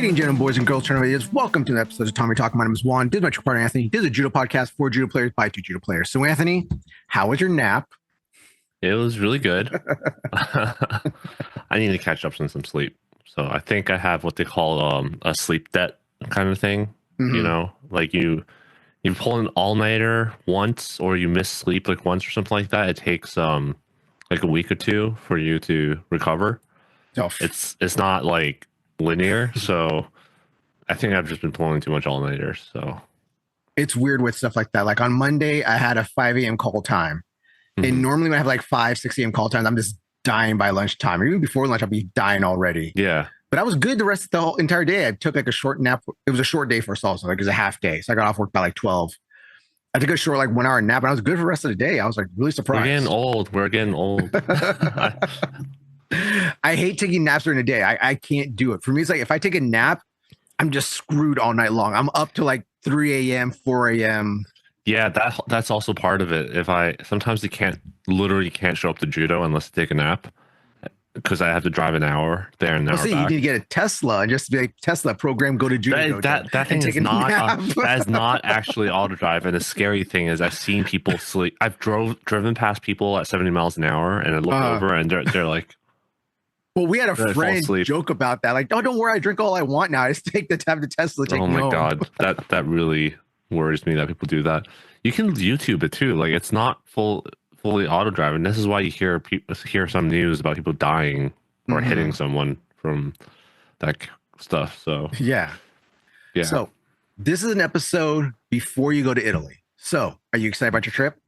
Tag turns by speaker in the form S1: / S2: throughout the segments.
S1: Ladies and gentlemen, boys and girls, tournament, welcome to an episode of Tatami Talk. My name is Juan. This is my true partner, Anthony. This is a judo podcast for judo players by two judo players. So, Anthony, how was your nap?
S2: It was really good. I need to catch up on some sleep. So I think I have what they call a sleep debt kind of thing.
S1: Mm-hmm.
S2: You know, like you pull an all-nighter once or you miss sleep like once or something like that. It takes like a week or two for you to recover.
S1: Oh.
S2: It's not like linear. So I think I've just been pulling too much all-nighters. So
S1: it's weird with stuff like that. Like on Monday, I had a 5 a.m. call time.
S2: Mhm.
S1: And normally when I have like 5, 6 a.m. call times, I'm just dying by lunchtime. Or even before lunch, I'll be dying already.
S2: Yeah.
S1: But I was good the rest of the whole entire day. I took like a short nap. It was a short day for us also. Like it was a half day. So I got off work by like 12. I took a short like 1 hour nap and I was good for the rest of the day. I was like really surprised.
S2: We're getting old.
S1: I hate taking naps during the day. I can't do it. For me, it's like if I take a nap, I'm just screwed all night long. I'm up to like 3 a.m., 4 a.m.
S2: Yeah, that's also part of it. Sometimes literally can't show up to judo unless I take a nap because I have to drive an hour there and there.
S1: You need to get a Tesla and just be like, Tesla program, go to judo.
S2: That thing is not that is not actually auto drive. And the scary thing is I've seen people sleep. I've driven past people at 70 miles an hour and I look over and they're like,
S1: well, we had a friend joke about that. Like, oh, don't worry, I drink all I want now. I just take the Tesla.
S2: Oh my God, that really worries me that people do that. You can YouTube it too. Like it's not fully auto driving. This is why you hear some news about people dying or hitting someone from that stuff. So
S1: yeah. So this is an episode before you go to Italy. So are you excited about your trip?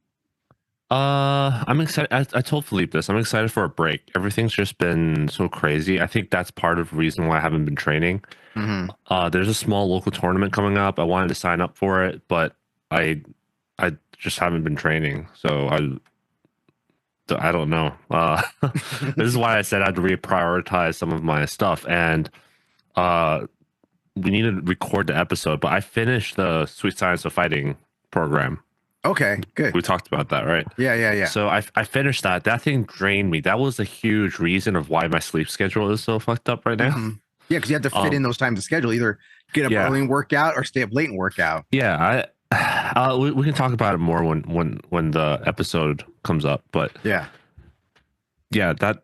S2: I'm excited. I told Philippe this. I'm excited for a break. Everything's just been so crazy. I think that's part of the reason why I haven't been training. There's a small local tournament coming up. I wanted to sign up for it, but I just haven't been training. So I don't know. This is why I said I had to reprioritize some of my stuff, and we need to record the episode. But I finished the Sweet Science of Fighting program.
S1: Okay, good.
S2: We talked about that, right?
S1: Yeah.
S2: So I finished that. That thing drained me. That was a huge reason of why my sleep schedule is so fucked up right now.
S1: Yeah, because you have to fit in those times of schedule. Either get up early and work out or stay up late and work out.
S2: Yeah, we can talk about it more when the episode comes up. But yeah, that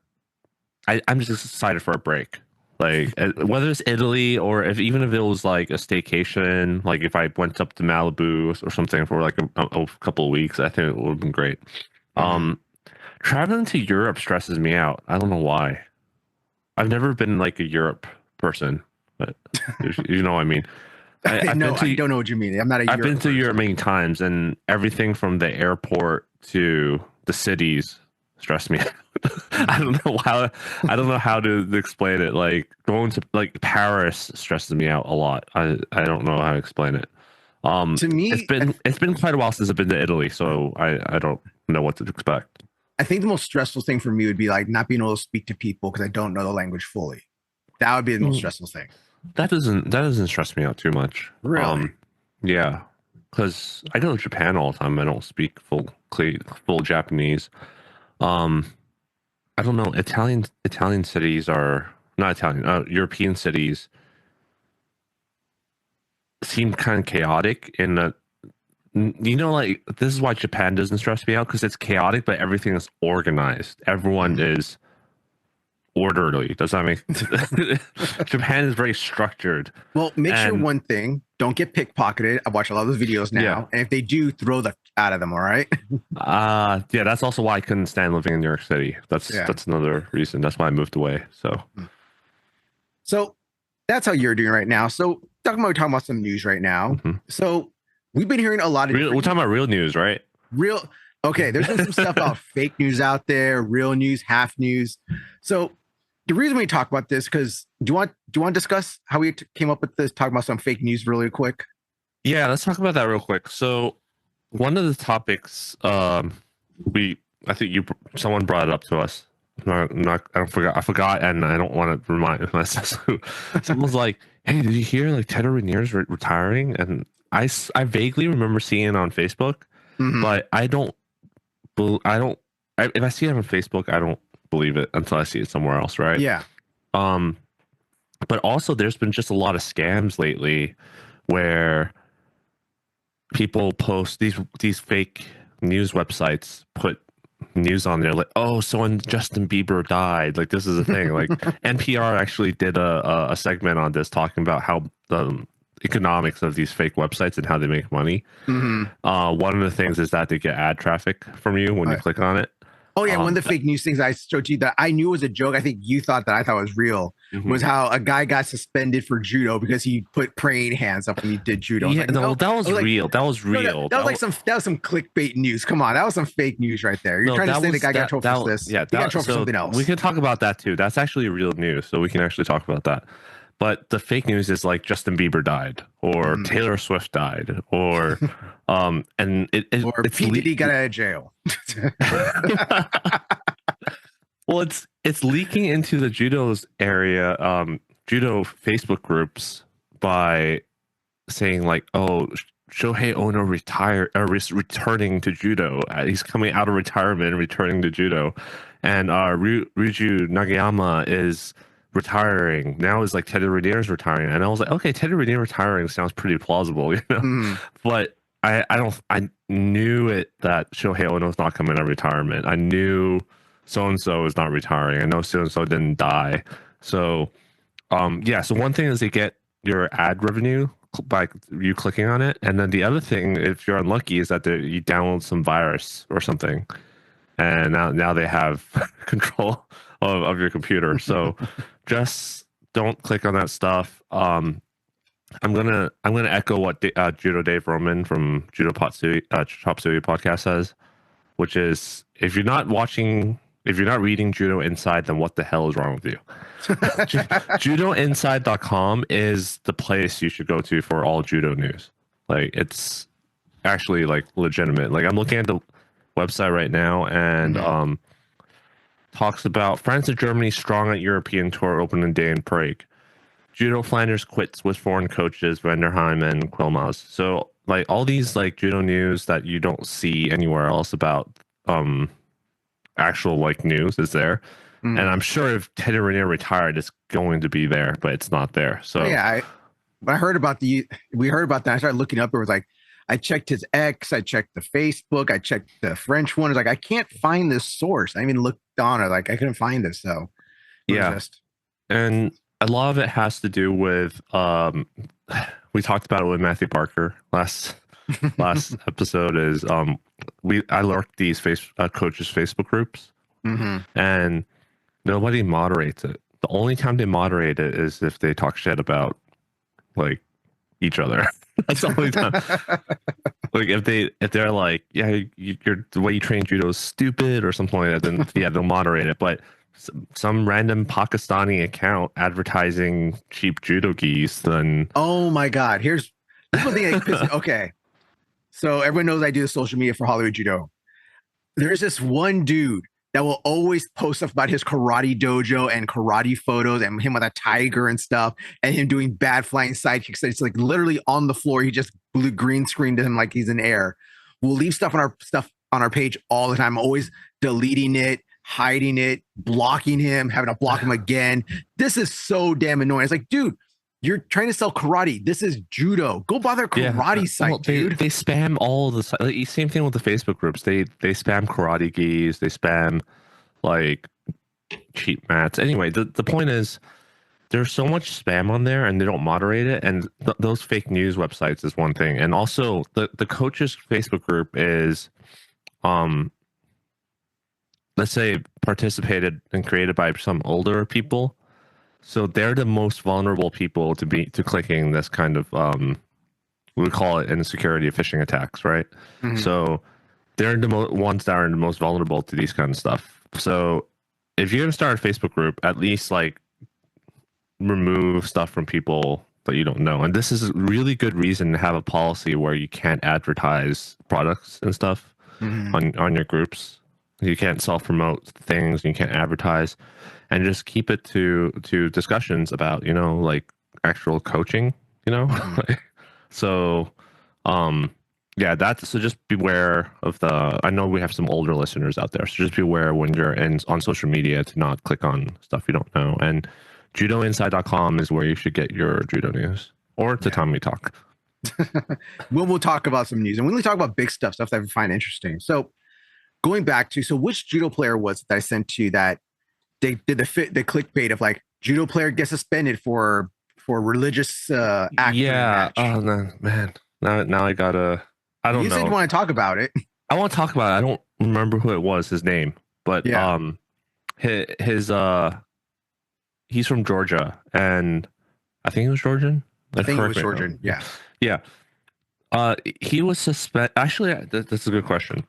S2: I'm just excited for a break. Like whether it's Italy or even if it was like a staycation, like if I went up to Malibu or something for like a couple of weeks, I think it would have been great. Traveling to Europe stresses me out. I don't know why. I've never been like a Europe person, but you know what I mean.
S1: I don't know what you mean. I've
S2: been to Europe many times, and everything from the airport to the cities stress me out. I don't know how to explain it. Like going to like Paris stresses me out a lot. I don't know how to explain it. To me, it's been quite a while since I've been to Italy, so I don't know what to expect.
S1: I think the most stressful thing for me would be like not being able to speak to people because I don't know the language fully. That would be the most stressful thing. That
S2: doesn't stress me out too much.
S1: Really?
S2: Yeah, because I go to Japan all the time. I don't speak full Japanese. I don't know. Italian cities are not Italian. European cities seem kind of chaotic in that. You know, like this is why Japan doesn't stress me out because it's chaotic, but everything is organized. Everyone is orderly. Does that make Japan is very structured.
S1: Well, make sure one thing: don't get pickpocketed. I watch a lot of those videos now, and if they do, throw the out of them. All right.
S2: Yeah, that's also why I couldn't stand living in New York City. That's another reason. That's why I moved away.
S1: So that's how you're doing right now. So we're talking about some news right now. So we've been hearing a lot of.
S2: We're talking about real news, right?
S1: Okay, there's been some stuff about fake news out there, real news, half news. So the reason we talk about this, because do you want to discuss how we came up with this, talk about some fake news really quick?
S2: Yeah, let's talk about that real quick. So one of the topics I think someone brought it up to us. I forgot, and I don't want to remind myself. Someone was like, "Hey, did you hear like Ted Rainier's retiring?" And I vaguely remember seeing it on Facebook, but if I see it on Facebook, I don't believe it until I see it somewhere else, right?
S1: Yeah.
S2: But also, there's been just a lot of scams lately where people post these fake news websites put news on there like, oh, so when Justin Bieber died, like this is a thing. Like NPR actually did a segment on this talking about how the economics of these fake websites and how they make money. One of the things is that they get ad traffic from you when you click on it.
S1: Oh yeah, one of the fake news things I showed you that I knew was a joke. I think you thought that I thought was real. Was how a guy got suspended for judo because he put praying hands up when he did judo.
S2: Yeah,
S1: like,
S2: no, that was real. That was real.
S1: That was some clickbait news. Come on, that was some fake news right there. You're trying to say the guy got trolled for this.
S2: Yeah,
S1: he got trolled for something else.
S2: We can talk about that too. That's actually real news, so we can actually talk about that. But the fake news is like Justin Bieber died, or Taylor Swift died, or and
S1: or P. Diddy got out of jail.
S2: Well, it's leaking into the judo's area, judo Facebook groups by saying like, oh, Shohei Ono returning to judo. He's coming out of retirement and returning to judo, and Ryuju Nagayama is retiring now. Is like Teddy Raniere is retiring, and I was like, okay, Teddy Raniere retiring sounds pretty plausible, you know. But I knew it that Shohei Ono is not coming out of retirement. I knew so and so is not retiring. I know so and so didn't die. So yeah. So one thing is they get your ad revenue by you clicking on it, and then the other thing, if you're unlucky, is that you download some virus or something, and now they have control of your computer. So just don't click on that stuff. I'm gonna echo what Judo Dave Roman from Judo Chop Suey podcast says, which is if you're not reading Judo Inside, then what the hell is wrong with you? JudoInside.com is the place you should go to for all judo news. Like it's actually like legitimate. Like I'm looking at the website right now, and talks about France and Germany strong at European tour opening day in Prague. Judo Flanders quits with foreign coaches Vanderheim and Quilmaz. So like all these like judo news that you don't see anywhere else about actual like news is there. And I'm sure if Teddy Raniere retired, it's going to be there, but it's not there. So
S1: yeah, I heard about we heard about that. I started looking up. It was like I checked his X, I checked the Facebook, I checked the French one. It's like I can't find this source. I even looked on it, like I couldn't find this. So
S2: yeah, and a lot of it has to do with we talked about it with Matthew Parker last episode. Is I lurked these coaches Facebook groups, and nobody moderates it. The only time they moderate it is if they talk shit about like each other. That's the only time. Like if they're like, yeah, you're the way you train judo is stupid or something like that, then yeah, they'll moderate it. But some random Pakistani account advertising cheap judo gis, then
S1: oh my god, here's one thing. Okay, so everyone knows I do the social media for Hollywood Judo. There's this one dude that will always post stuff about his karate dojo and karate photos and him with a tiger and stuff and him doing bad flying side kicks. It's like literally on the floor. He just blew green screen to him like he's in air. We'll leave stuff on our page all the time, always deleting it, hiding it, blocking him, having to block him again. This is so damn annoying. It's like, dude, you're trying to sell karate. This is judo. Go bother karate site, dude.
S2: They spam all the like, same thing with the Facebook groups. They spam karate gis. They spam like cheap mats. Anyway, the point is there's so much spam on there, and they don't moderate it. And those fake news websites is one thing. And also the coaches Facebook group is, let's say participated and created by some older people. So they're the most vulnerable people to clicking this kind of we call it insecurity of phishing attacks, right? So they're the ones that are the most vulnerable to these kind of stuff. So if you're gonna start a Facebook group, at least like remove stuff from people that you don't know. And this is a really good reason to have a policy where you can't advertise products and stuff on your groups. You can't self-promote things, you can't advertise, and just keep it to discussions about, you know, like actual coaching, you know. So yeah, so just beware of I know we have some older listeners out there, so just beware when you're on social media to not click on stuff you don't know, and judoinside.com is where you should get your judo news, or Tatami Talk.
S1: We'll talk about some news, and we'll talk about big stuff that we find interesting. So going back to, so which judo player was it that I sent to you that they did the clickbait of like judo player gets suspended for religious act?
S2: Yeah. Oh no, man. Now I gotta. I don't
S1: You
S2: know.
S1: said you want to talk about it.
S2: I want to talk about it. I don't remember who it was, his name, but
S1: Yeah.
S2: his he's from Georgia, and I think he was Georgian.
S1: I think it was
S2: Correct me.
S1: Georgian. Yeah.
S2: Yeah. He was suspended. Actually, that's a good question.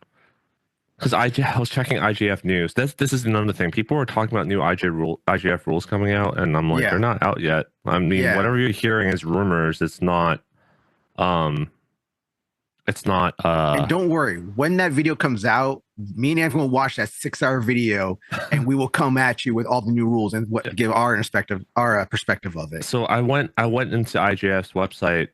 S2: Because I was checking IGF news. This is another thing. People were talking about new IGF rules coming out, and I'm like,
S1: Yeah.
S2: they're not out yet. I mean,
S1: Yeah.
S2: whatever you're hearing is rumors. It's not. It's not.
S1: And don't worry, when that video comes out, me and Anthony will watch that 6-hour video, and we will come at you with all the new rules and give our perspective of it.
S2: So I went into IGF's website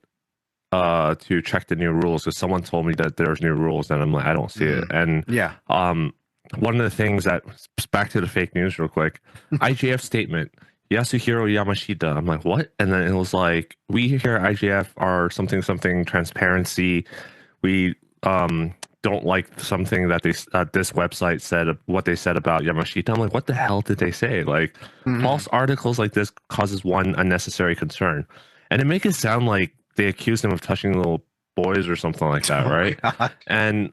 S2: to check the new rules because someone told me that there's new rules, and I'm like, I don't see it. And
S1: yeah,
S2: one of the things that, back to the fake news real quick, IGF statement, Yasuhiro Yamashita. I'm like, what? And then it was like, we here at IGF are something transparency. We don't like something that this website said, what they said about Yamashita. I'm like, what the hell did they say? Like, false articles like this causes one unnecessary concern, and it make it sound like they accused him of touching little boys or something like that, right? And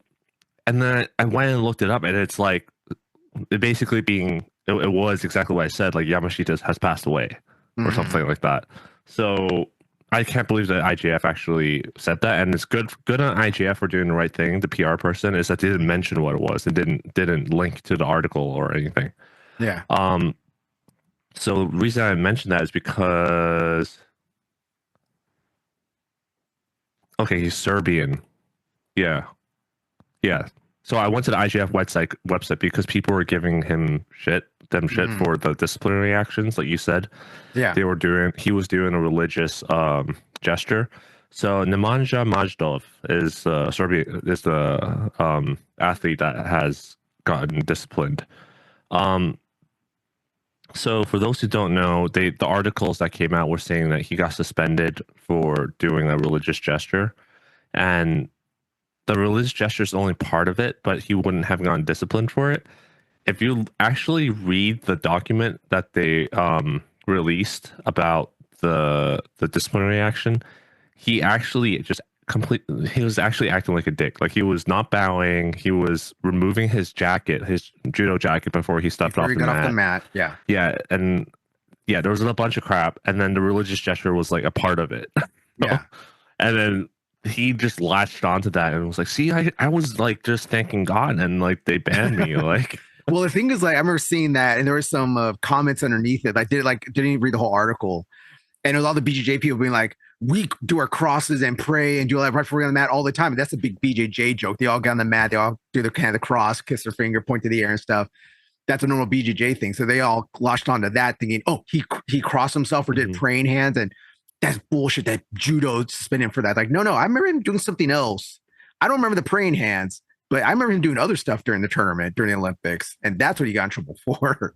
S2: then I went and looked it up, and it's like, it basically it was exactly what I said, like Yamashita has passed away or something like that. So I can't believe that IGF actually said that, and it's good on IGF for doing the right thing. The PR person is that they didn't mention what it was. It didn't link to the article or anything.
S1: Yeah.
S2: So the reason I mentioned that is because, okay, he's Serbian. Yeah. So I went to the IGF website because people were giving him shit for the disciplinary actions, like you said.
S1: Yeah.
S2: He was doing a religious gesture. So Nemanja Majdov is Serbia is the athlete that has gotten disciplined. So for those who don't know, the articles that came out were saying that he got suspended for doing a religious gesture, and the religious gesture is only part of it, but he wouldn't have gotten disciplined for it. If you actually read the document that they released about the disciplinary action, he actually he was actually acting like a dick. Like, he was not bowing. He was removing his jacket, his judo jacket, before he stepped off the mat.
S1: Yeah.
S2: Yeah. And yeah, there was a bunch of crap. And then the religious gesture was like a part of it.
S1: Yeah.
S2: And then he just latched onto that and was like, see, I was like just thanking God, and like they banned me. Like,
S1: well, the thing is, like, I remember seeing that, and there were some comments underneath it. Didn't even read the whole article, and it was all the BJJ people being like, we do our crosses and pray and do all that right before we get on the mat all the time. And that's a big BJJ joke. They all get on the mat, they all do the kind of the cross, kiss their finger, point to the air and stuff. That's a normal BJJ thing. So they all latched onto that, thinking, oh, he crossed himself or did praying hands, and that's bullshit. That judo suspended him for that. Like, no, I remember him doing something else. I don't remember the praying hands, but I remember him doing other stuff during the tournament, during the Olympics, and that's what he got in trouble for.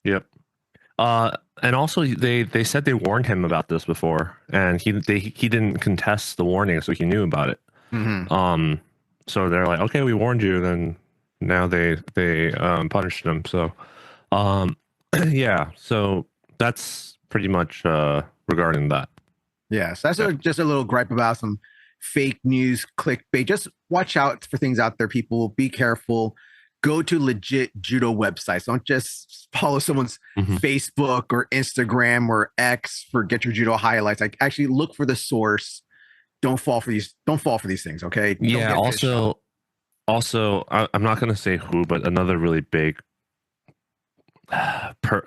S2: Yep. And also they said they warned him about this before, and he didn't contest the warning, so he knew about it. So they're like, okay, we warned you. Then now they punished him. So, yeah. So that's pretty much regarding that.
S1: Yeah, so that's just a little gripe about some fake news, clickbait. Just watch out for things out there, people. Be careful. Go to legit judo websites. Don't just follow someone's Facebook or Instagram or X for get your judo highlights. Like, actually look for the source. Don't fall for these things, okay?
S2: Yeah, also I'm not going to say who, but another really big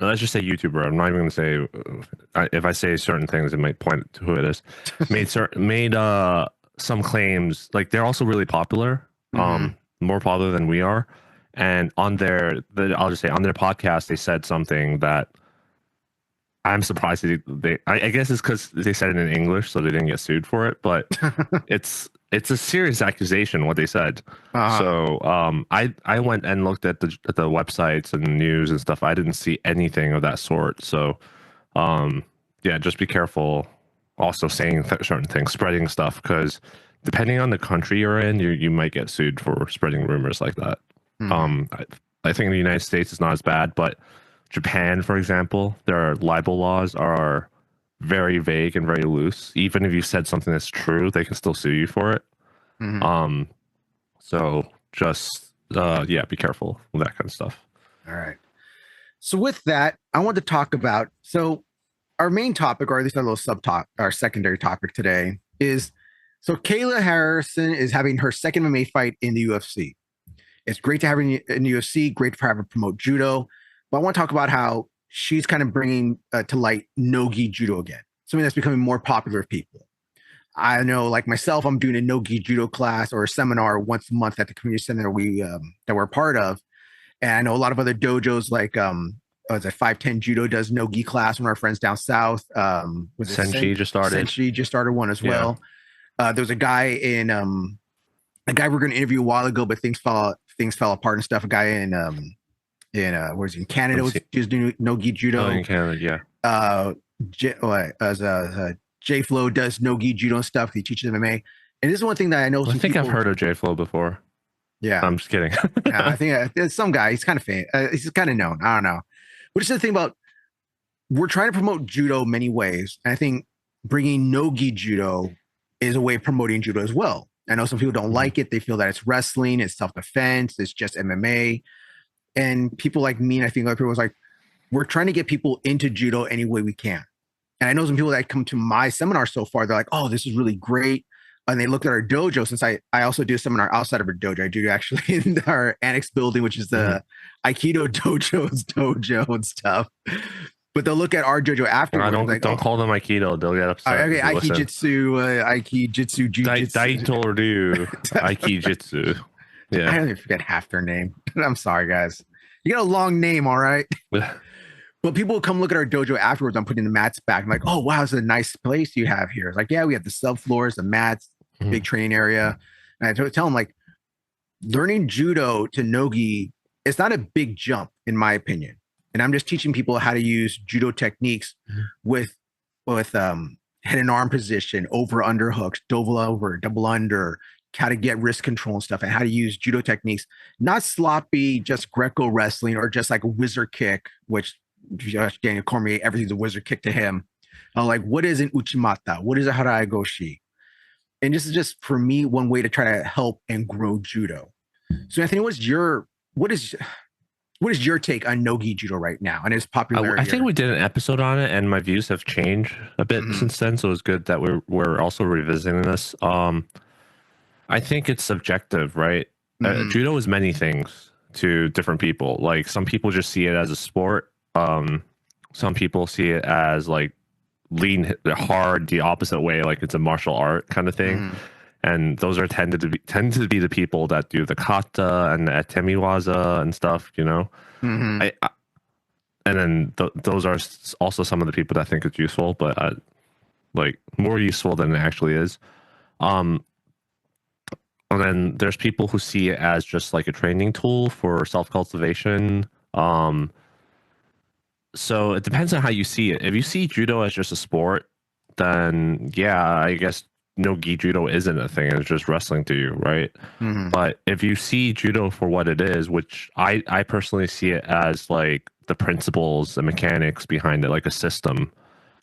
S2: let's just say YouTuber. I'm not even going to say if I say certain things, it might point to who it is. made some claims, like they're also really popular, more popular than we are. And on I'll just say on their podcast, they said something that I'm surprised I guess it's because they said it in English, so they didn't get sued for it. But it's a serious accusation what they said. So I went and looked at the websites and news and stuff. I didn't see anything of that sort. So Yeah, just be careful. Also, saying certain things, spreading stuff, because depending on the country you're in, you might get sued for spreading rumors like that.
S1: Mhm.
S2: I think in the United States it's not as bad, but Japan, for example, their libel laws are very vague and very loose. Even if you said something that's true, they can still sue you for it.
S1: Mhm.
S2: Um, so just yeah, be careful with that kind of stuff.
S1: All right. So with that, I want to talk about our main topic, or at least our little our secondary topic today, is Kayla Harrison is having her second MMA fight in the UFC. It's great to have her in the UFC, great to have her promote judo, but I want to talk about how she's kind of bringing to light no-gi judo again, something that's becoming more popular with people. I know, like myself, I'm doing a no-gi judo class or a seminar once a month at the community center that we're part of, and I know a lot of other dojos like was it 510 Judo does no gi class. One of our friends down south. Was it
S2: Senshi just started.
S1: Senshi just started one as
S2: Yeah.
S1: well. There was a guy in a guy we are going to interview a while ago, but things fell apart and stuff. A guy where's in Canada was just doing no gi judo.
S2: Oh, in Canada, yeah.
S1: J Flow does no gi judo and stuff. He teaches MMA, and this is one thing that I know.
S2: I think I've heard of J Flow before.
S1: Yeah,
S2: I'm just kidding.
S1: yeah, I think there's some guy. He's kind of famous. He's kind of known. I don't know. But it's the thing about we're trying to promote judo many ways. And I think bringing no-gi judo is a way of promoting judo as well. I know some people don't like it. They feel that it's wrestling, it's self-defense, it's just MMA. And people like me, and I think other people was like, we're trying to get people into judo any way we can. And I know some people that come to my seminar so far, they're like, oh, this is really great. And they look at our dojo, since I also do a seminar outside of our dojo. I do actually in our annex building, which is the Aikido dojo's dojo and stuff. But they'll look at our dojo afterwards.
S2: Don't call them Aikido. They'll get upset.
S1: Okay, Aikijitsu, Aikijitsu, Jiu-Jitsu.
S2: Daitoru Aikijitsu. Yeah.
S1: I don't even forget half their name. I'm sorry, guys. You got a long name, all right? But people will come look at our dojo afterwards. I'm putting the mats back. I'm like, oh, wow, it's a nice place you have here. It's like, yeah, we have the subfloors, the mats, big training area. And I tell them, like, learning judo to nogi, it's not a big jump, in my opinion. And I'm just teaching people how to use judo techniques with head and arm position, over under hooks, double over, double under, how to get wrist control and stuff, and how to use judo techniques, not sloppy, just Greco wrestling or just like a wizard kick, which Daniel Cormier, everything's a wizard kick to him. Like, what is an uchimata? What is a harai goshi? And this is just for me one way to try to help and grow judo. So Anthony, what is your take on no-gi judo right now and its popularity?
S2: I think we did an episode on it, and my views have changed a bit since then. So it's good that we're also revisiting this. I think it's subjective, right? Judo is many things to different people. Like some people just see it as a sport. Some people see it as like lean hard the opposite way, like it's a martial art kind of thing. And those are tend to be the people that do the kata and the etemiwaza and stuff, you know. And then those are also some of the people that think it's useful, but like more useful than it actually is. And then there's people who see it as just like a training tool for self-cultivation. So it depends on how you see it. If you see judo as just a sport, then yeah, I guess no gi judo isn't a thing. It's just wrestling to you, right? But if you see judo for what it is, which I personally see it as like the principles, the mechanics behind it, like a system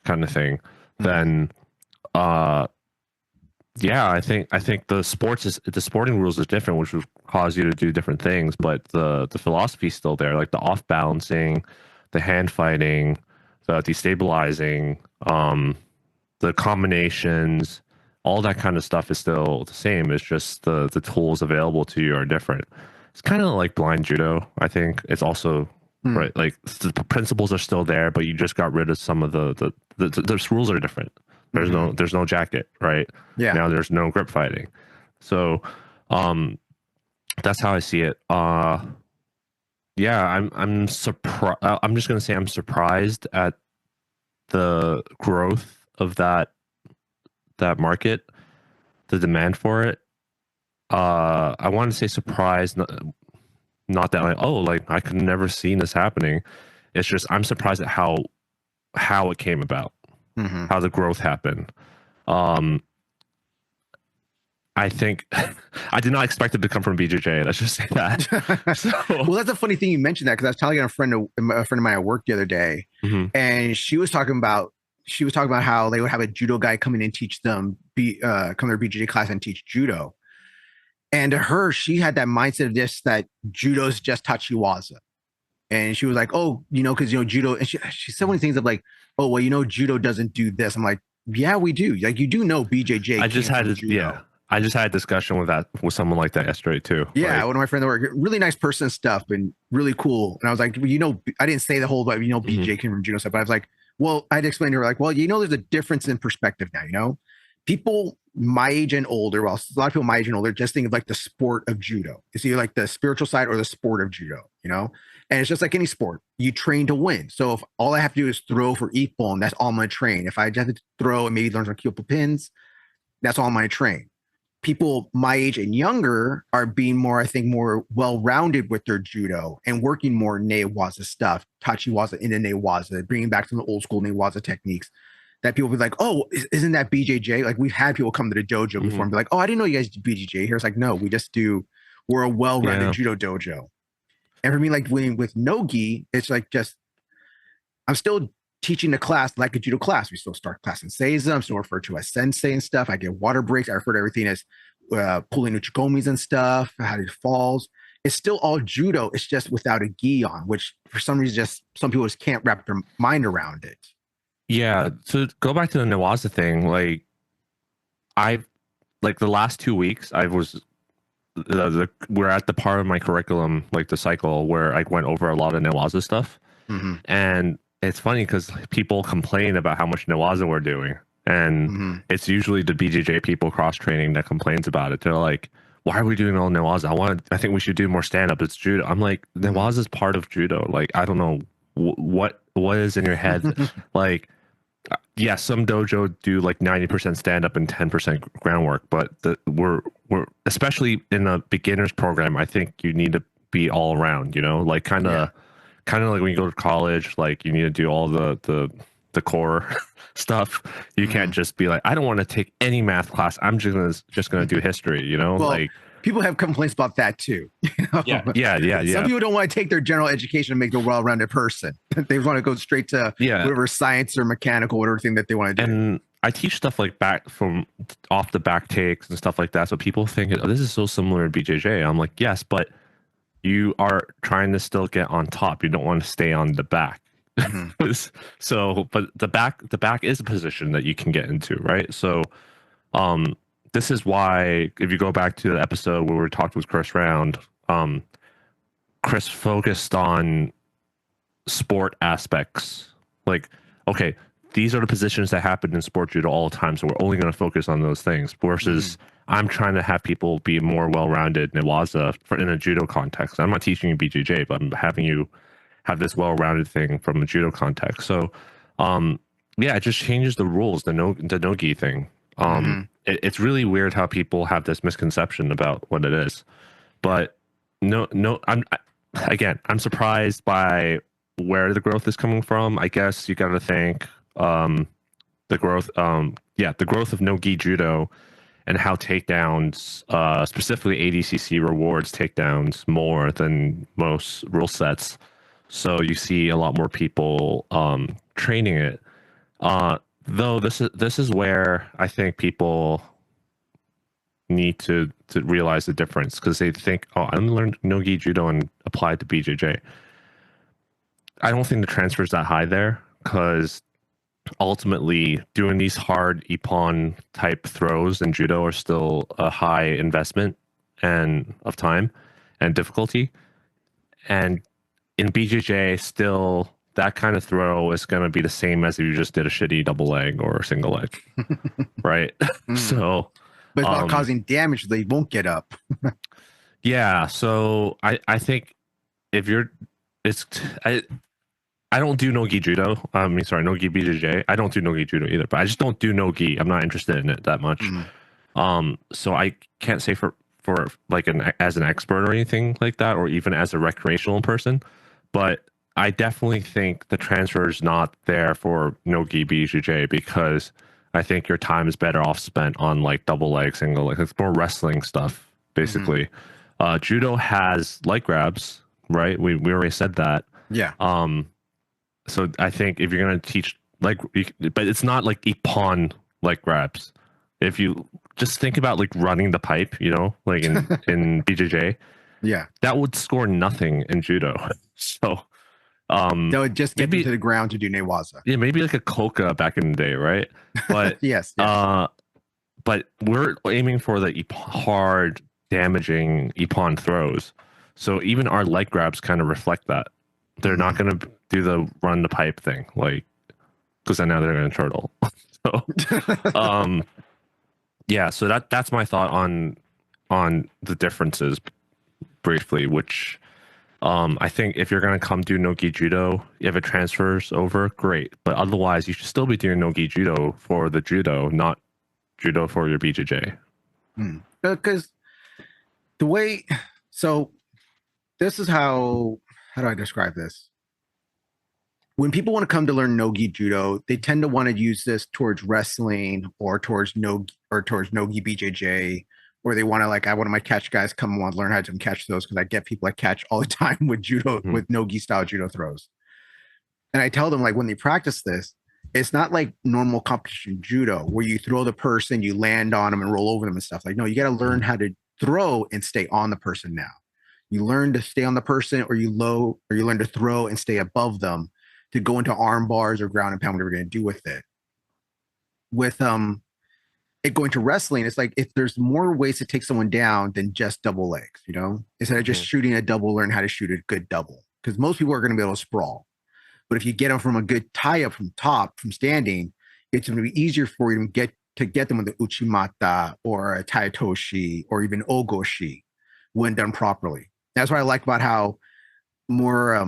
S2: kind of thing, then yeah, I think the sporting rules is different, which would cause you to do different things, but the philosophy is still there, like the off balancing, the hand fighting, the destabilizing, the combinations, all that kind of stuff is still the same. It's just the tools available to you are different. It's kind of like blind judo. I think it's also right, like the principles are still there, but you just got rid of some of the rules are different. There's no jacket, right?
S1: Yeah.
S2: Now there's no grip fighting. So that's how I see it. Yeah, I'm surprised. I'm just gonna say I'm surprised at the growth of that market, the demand for it. I want to say surprised, not that like, oh, like I could never seen this happening. It's just I'm surprised at how how it came about, how the growth happened. Um, I think I did not expect it to come from BJJ. Let's just say that. So,
S1: Well, that's a funny thing you mentioned that because I was telling a friend of mine at work the other day, and she was talking about how they would have a judo guy come in and teach them come to their BJJ class and teach judo. And to her, she had that mindset of this that judo's just tachiwaza. And she was like, oh, because judo, and she said one of the things of like, oh, well, judo doesn't do this. I'm like, yeah, we do. Like, you do know BJJ.
S2: I just had a,
S1: judo.
S2: I just had a discussion with someone like that yesterday too.
S1: Yeah,
S2: like,
S1: one of my friends at work, really nice person and stuff, and really cool. And I was like, well, I didn't say the whole, but BJ came from judo stuff. But I was like, well, I had to explain to her, like, well, there's a difference in perspective now. People my age and older, well, a lot of people my age and older just think of like the sport of judo. It's either like the spiritual side or the sport of judo, And it's just like any sport. You train to win. So if all I have to do is throw for ippon, that's all I'm going to train. If I just have to throw and maybe learn some kyopo pins, that's all I'm going to train. People my age and younger are being more, I think, more well-rounded with their judo and working more newaza stuff, tachiwaza into newaza, bringing back some old school newaza techniques that people be like, oh, isn't that BJJ? Like, we've had people come to the dojo before and be like, oh, I didn't know you guys do BJJ here. It's like, no, we're a well-rounded judo dojo. And for me, like with no-gi, it's like I'm still teaching the class like a judo class. We still start class in Seiza. I'm still referred to as sensei and stuff. I get water breaks. I refer to everything as pulling uchikomis and stuff, how it falls. It's still all judo. It's just without a gi on, which for some reason, just some people just can't wrap their mind around it.
S2: Yeah. To go back to the Newaza thing, like the last 2 weeks, I was we're at the part of my curriculum, like the cycle where I went over a lot of Newaza stuff. And it's funny because people complain about how much Newaza we're doing. And it's usually the BJJ people cross training that complains about it. They're like, why are we doing all Newaza? I think we should do more stand up. It's judo. I'm like, Newaza is part of judo. Like, I don't know what is in your head. Like, yeah, some dojo do like 90% stand up and 10% groundwork, but we're especially in a beginner's program, I think you need to be all around, like kind of like when you go to college, like you need to do all the core stuff. You can't just be like, I don't want to take any math class. I'm just gonna do history,
S1: Well,
S2: like
S1: people have complaints about that too.
S2: Yeah.
S1: Some people don't want to take their general education and make them a well-rounded person. They want to go straight to whatever science or mechanical, whatever thing that they want to do.
S2: And I teach stuff like back from off the back takes and stuff like that. So people think, oh, this is so similar to BJJ. I'm like, yes, but you are trying to still get on top. You don't want to stay on the back. So, but the back is a position that you can get into, right? So, this is why if you go back to the episode where we talked with Chris Round, Chris focused on sport aspects. Like, okay, these are the positions that happen in sport judo all the time, so we're only going to focus on those things. Versus, I'm trying to have people be more well-rounded Newaza in a judo context. I'm not teaching you BJJ, but I'm having you have this well-rounded thing from a judo context. So, it just changes the rules. The no-gi thing. It's really weird how people have this misconception about what it is. But I'm surprised by where the growth is coming from. I guess you got to think the growth of no-gi judo and how takedowns, specifically ADCC rewards takedowns more than most rule sets. So you see a lot more people training it. Though this is where I think people need to realize the difference, because they think, oh, I'm gonna learn no-gi judo and apply it to BJJ. I don't think the transfer is that high there, because ultimately doing these hard ippon type throws in judo are still a high investment and of time and difficulty. And in BJJ, still that kind of throw is going to be the same as if you just did a shitty double leg or single leg, right? So,
S1: but it's about causing damage, they won't get up.
S2: Yeah. So I think if you're, I don't do no-gi judo. No-gi BJJ. I don't do no-gi judo either, but I just don't do no-gi. I'm not interested in it that much. So I can't say for like as an expert or anything like that, or even as a recreational person. But I definitely think the transfer is not there for Nogi BJJ because I think your time is better off spent on like double leg, single leg. It's more wrestling stuff,
S1: Hmm.
S2: basically. Judo has leg grabs, right? We already said that.
S1: Yeah.
S2: Um, so I think if you're gonna teach like, but it's not like Ippon leg grabs. If you just think about like running the pipe, you know, like in BJJ,
S1: Yeah.
S2: that would score nothing in judo. So
S1: That would just get them to
S2: maybe
S1: the ground to do Newaza.
S2: yeah, maybe like a Coca back in the day, right? But
S1: Yes. Yes.
S2: uh but we're aiming for the hard damaging Ippon throws. So even our leg grabs kind of reflect that. They're not
S1: Hmm.
S2: going to do the run the pipe thing, like because then now they're going to turtle. So um yeah, so that's my thought on the differences briefly, which I think if you're gonna come do Nogi Judo, if it transfers over, great. But otherwise, you should still be doing Nogi Judo for the judo, not judo for your BJJ.
S1: Because the way, so this is how do I describe this? When people want to come to learn Nogi Judo, they tend to want to use this towards wrestling or towards Nogi BJJ, or they want to like I want my catch guys come and want to learn how to catch those because I get people I catch all the time with judo
S2: Hmm.
S1: with Nogi style judo throws. And I tell them like when they practice this, it's not like normal competition judo where you throw the person, you land on them and roll over them and stuff. Like no, you got to learn how to throw and stay on the person now. You learn to stay on the person or you learn to throw and stay above them to go into arm bars or ground and pound, whatever you're going to do with it. With it going to wrestling, it's like if there's more ways to take someone down than just double legs, you know, instead of just
S2: Hmm.
S1: shooting a double, learn how to shoot a good double. Because most people are going to be able to sprawl. But if you get them from a good tie up from top, from standing, it's going to be easier for you to get them with the uchimata or a taitoshi or even ogoshi when done properly. That's what I like about how more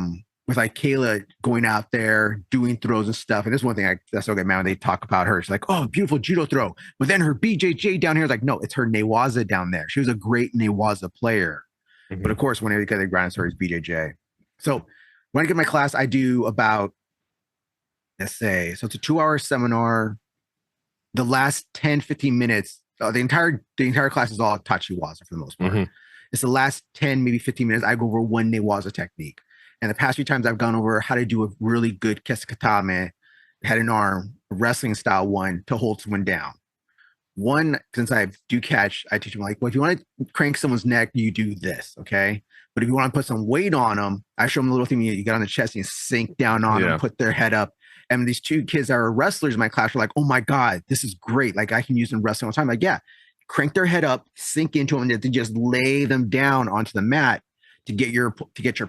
S1: with like Kayla going out there doing throws and stuff. And this is one thing that's okay, man. When they talk about her, she's like, "Oh, beautiful judo throw," but then her BJJ down here is like, no, it's her Newaza down there. She was a great Newaza player, but
S2: Hmm.
S1: of course, when I get the ground story is BJJ. So when I get my class, I do about let's say so it's a 2 hour seminar. The last 10, 15 minutes, the entire class is all Tachiwaza for the most part.
S2: Hmm.
S1: It's the last 10, maybe 15 minutes, I go over one Newaza technique. And the past few times I've gone over how to do a really good kesikatame, head and arm, wrestling style one to hold someone down. One, since I do catch, I teach them like, well, if you want to crank someone's neck, you do this, okay? But if you want to put some weight on them, I show them a little thing you get on the chest and you sink down on them,
S2: Yeah.
S1: put their head up. And these two kids that are wrestlers in my class were like, oh my God, this is great. Like I can use them wrestling all the time. Like, yeah, crank their head up, sink into them, and then just lay them down onto the mat to get your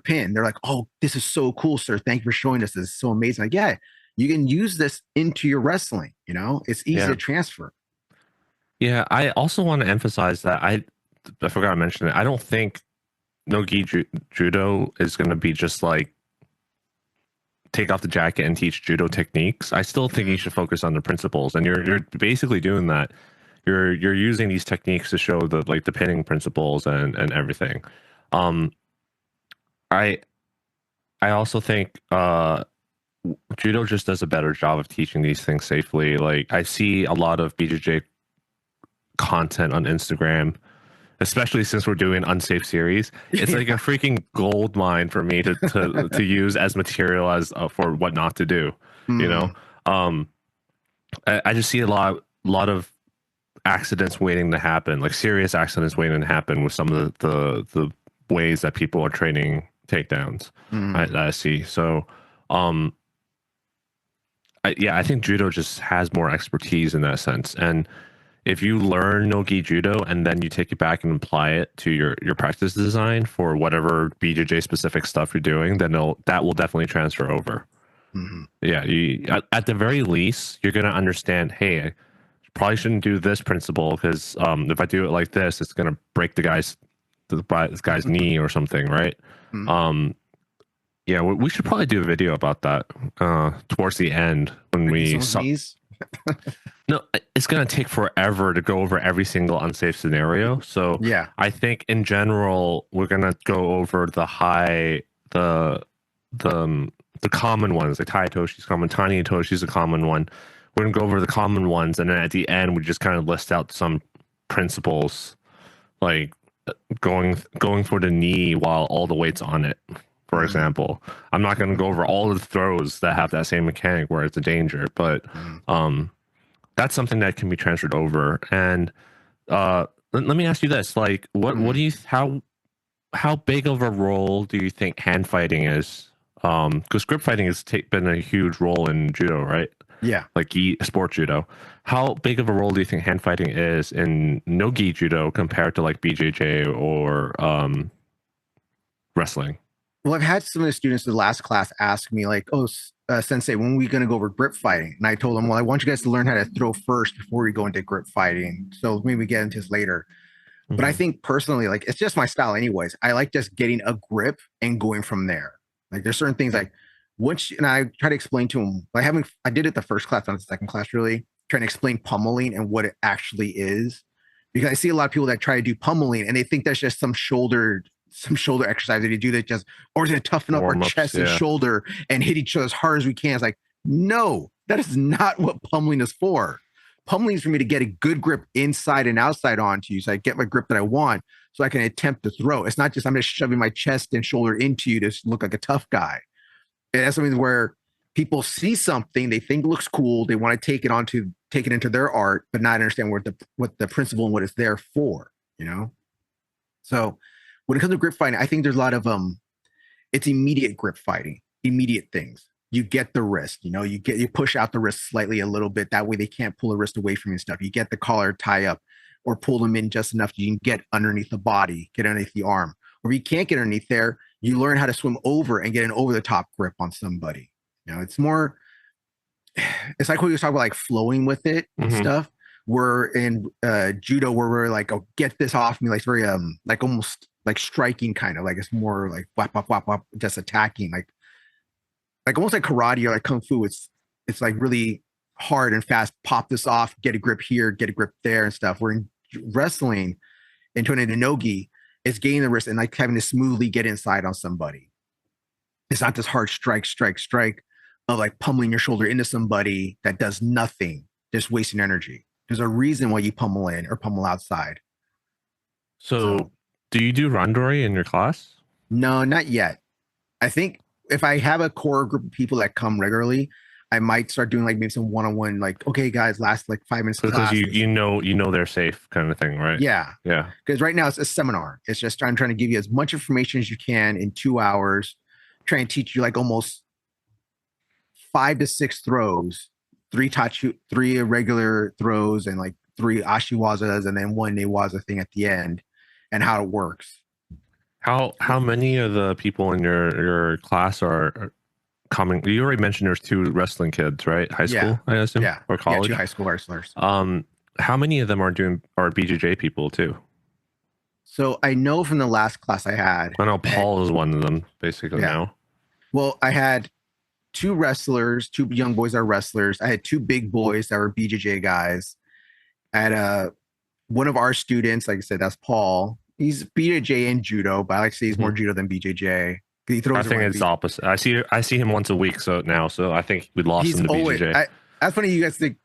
S1: pin. They're like, oh, this is so cool, sir. Thank you for showing us. This is so amazing. Like, yeah, you can use this into your wrestling. You know, it's easy
S2: Yeah.
S1: to transfer.
S2: Yeah. I also want to emphasize that I forgot to mention it. I don't think Nogi Judo is going to be just like take off the jacket and teach judo techniques. I still think you
S1: Mhm.
S2: should focus on the principles, and you're basically doing that. You're using these techniques to show the like the pinning principles and everything. Um, I I also think judo just does a better job of teaching these things safely. Like I see a lot of BJJ content on Instagram, especially since we're doing unsafe series. It's like a
S1: Yeah.
S2: freaking gold mine for me to use as material as for what not to do. You know,
S1: Mm.
S2: um, I just see a lot of accidents waiting to happen, like serious accidents waiting to happen with some of the ways that people are training takedowns.
S1: Mm.
S2: I see. So, um, I think judo just has more expertise in that sense. And if you learn nogi judo and then you take it back and apply it to your practice design for whatever BJJ specific stuff you're doing, then that will definitely transfer over.
S1: Mhm.
S2: Yeah, at the very least, you're gonna understand. Hey, I probably shouldn't do this principle because if I do it like this, it's gonna break this guy's knee or something, right?
S1: Mhm.
S2: Um, yeah, we should probably do a video about that towards the end when
S1: Breaking
S2: we
S1: someone's
S2: saw.
S1: knees.
S2: No, it's gonna take forever to go over every single unsafe scenario. So
S1: Yeah.
S2: I think in general we're gonna go over the the common ones, like Tai Toshi's common, Tani Toshi's a common one. We're gonna go over the common ones, and then at the end, we just kind of list out some principles, like going for the knee while all the weight's on it. For example, I'm not going to go over all of the throws that have that same mechanic where it's a danger, but that's something that can be transferred over. And let me ask you this: like, what do you how big of a role do you think hand fighting is? Because grip fighting has been a huge role in judo, right?
S1: Yeah.
S2: Like sport judo. How big of a role do you think hand fighting is in no gi judo compared to like BJJ or wrestling?
S1: Well, I've had some of the students in the last class ask me, like, "Oh, Sensei, when are we going to go over grip fighting?" And I told them, "Well, I want you guys to learn how to throw first before we go into grip fighting. So maybe we get into this later." But I think personally, like, it's just my style, anyways. I like just getting a grip and going from there. Like, there's certain things like and I try to explain to them. I did it the first class, not the second class, really trying to explain pummeling and what it actually is, because I see a lot of people that try to do pummeling and they think that's just some shoulder exercise that you do that just, or is it toughen up our chest and shoulder and hit each other as hard as we can. It's like, no, that is not what pummeling is for. Pummeling is for me to get a good grip inside and outside onto you, so I get my grip that I want, so I can attempt to throw. It's not just I'm just shoving my chest and shoulder into you to look like a tough guy. And that's something where people see something they think looks cool, they want to take it into their art, but not understand what the principle and what it's there for. So when it comes to grip fighting, I think there's a lot of it's immediate grip fighting, immediate things. You get the wrist, you push out the wrist slightly a little bit. That way they can't pull the wrist away from you and stuff. You get the collar tie up or pull them in just enough you can get underneath the body, get underneath the arm. Or if you can't get underneath there, you learn how to swim over and get an over the top grip on somebody. It's more, it's like what you were talking about, like flowing with it and stuff. We're in judo where we're like, oh, get this off me. Like it's very, like almost like striking kind of, like it's more like whap, whap, whap, whap, just attacking, like almost like karate or like kung fu. It's like really hard and fast. Pop this off, get a grip here, get a grip there and stuff. We're in wrestling and turning into no-gi, it's getting the wrist and like having to smoothly get inside on somebody. It's not this hard strike of like pummeling your shoulder into somebody that does nothing, just wasting energy. There's a reason why you pummel in or pummel outside.
S2: So do you do randori in your class?
S1: No, not yet. I think if I have a core group of people that come regularly, I might start doing like maybe some one-on-one, like, okay, guys, last like 5 minutes.
S2: Because you know they're safe kind of thing, right?
S1: Yeah. Because right now it's a seminar. It's just I'm trying to give you as much information as you can in 2 hours, try and teach you like almost 5 to 6 throws, 3 irregular throws, and like 3 ashiwazas, and then 1 newaza thing at the end, and how it works.
S2: How many of the people in your class are coming? You already mentioned there's 2 wrestling kids, right? High school, I assume, or college.
S1: 2 high school wrestlers.
S2: How many of them are BJJ people too?
S1: So I know from the last class I had.
S2: I know Paul is one of them, basically now.
S1: Well, I had 2 wrestlers, 2 young boys that are wrestlers. I had 2 big boys that were BJJ guys. I had one of our students, like I said, that's Paul. He's BJJ and judo, but I like to say he's more judo than BJJ. He throws.
S2: I think it's opposite. I see him once a week, so I think we lost him to BJJ.
S1: That's funny. You guys think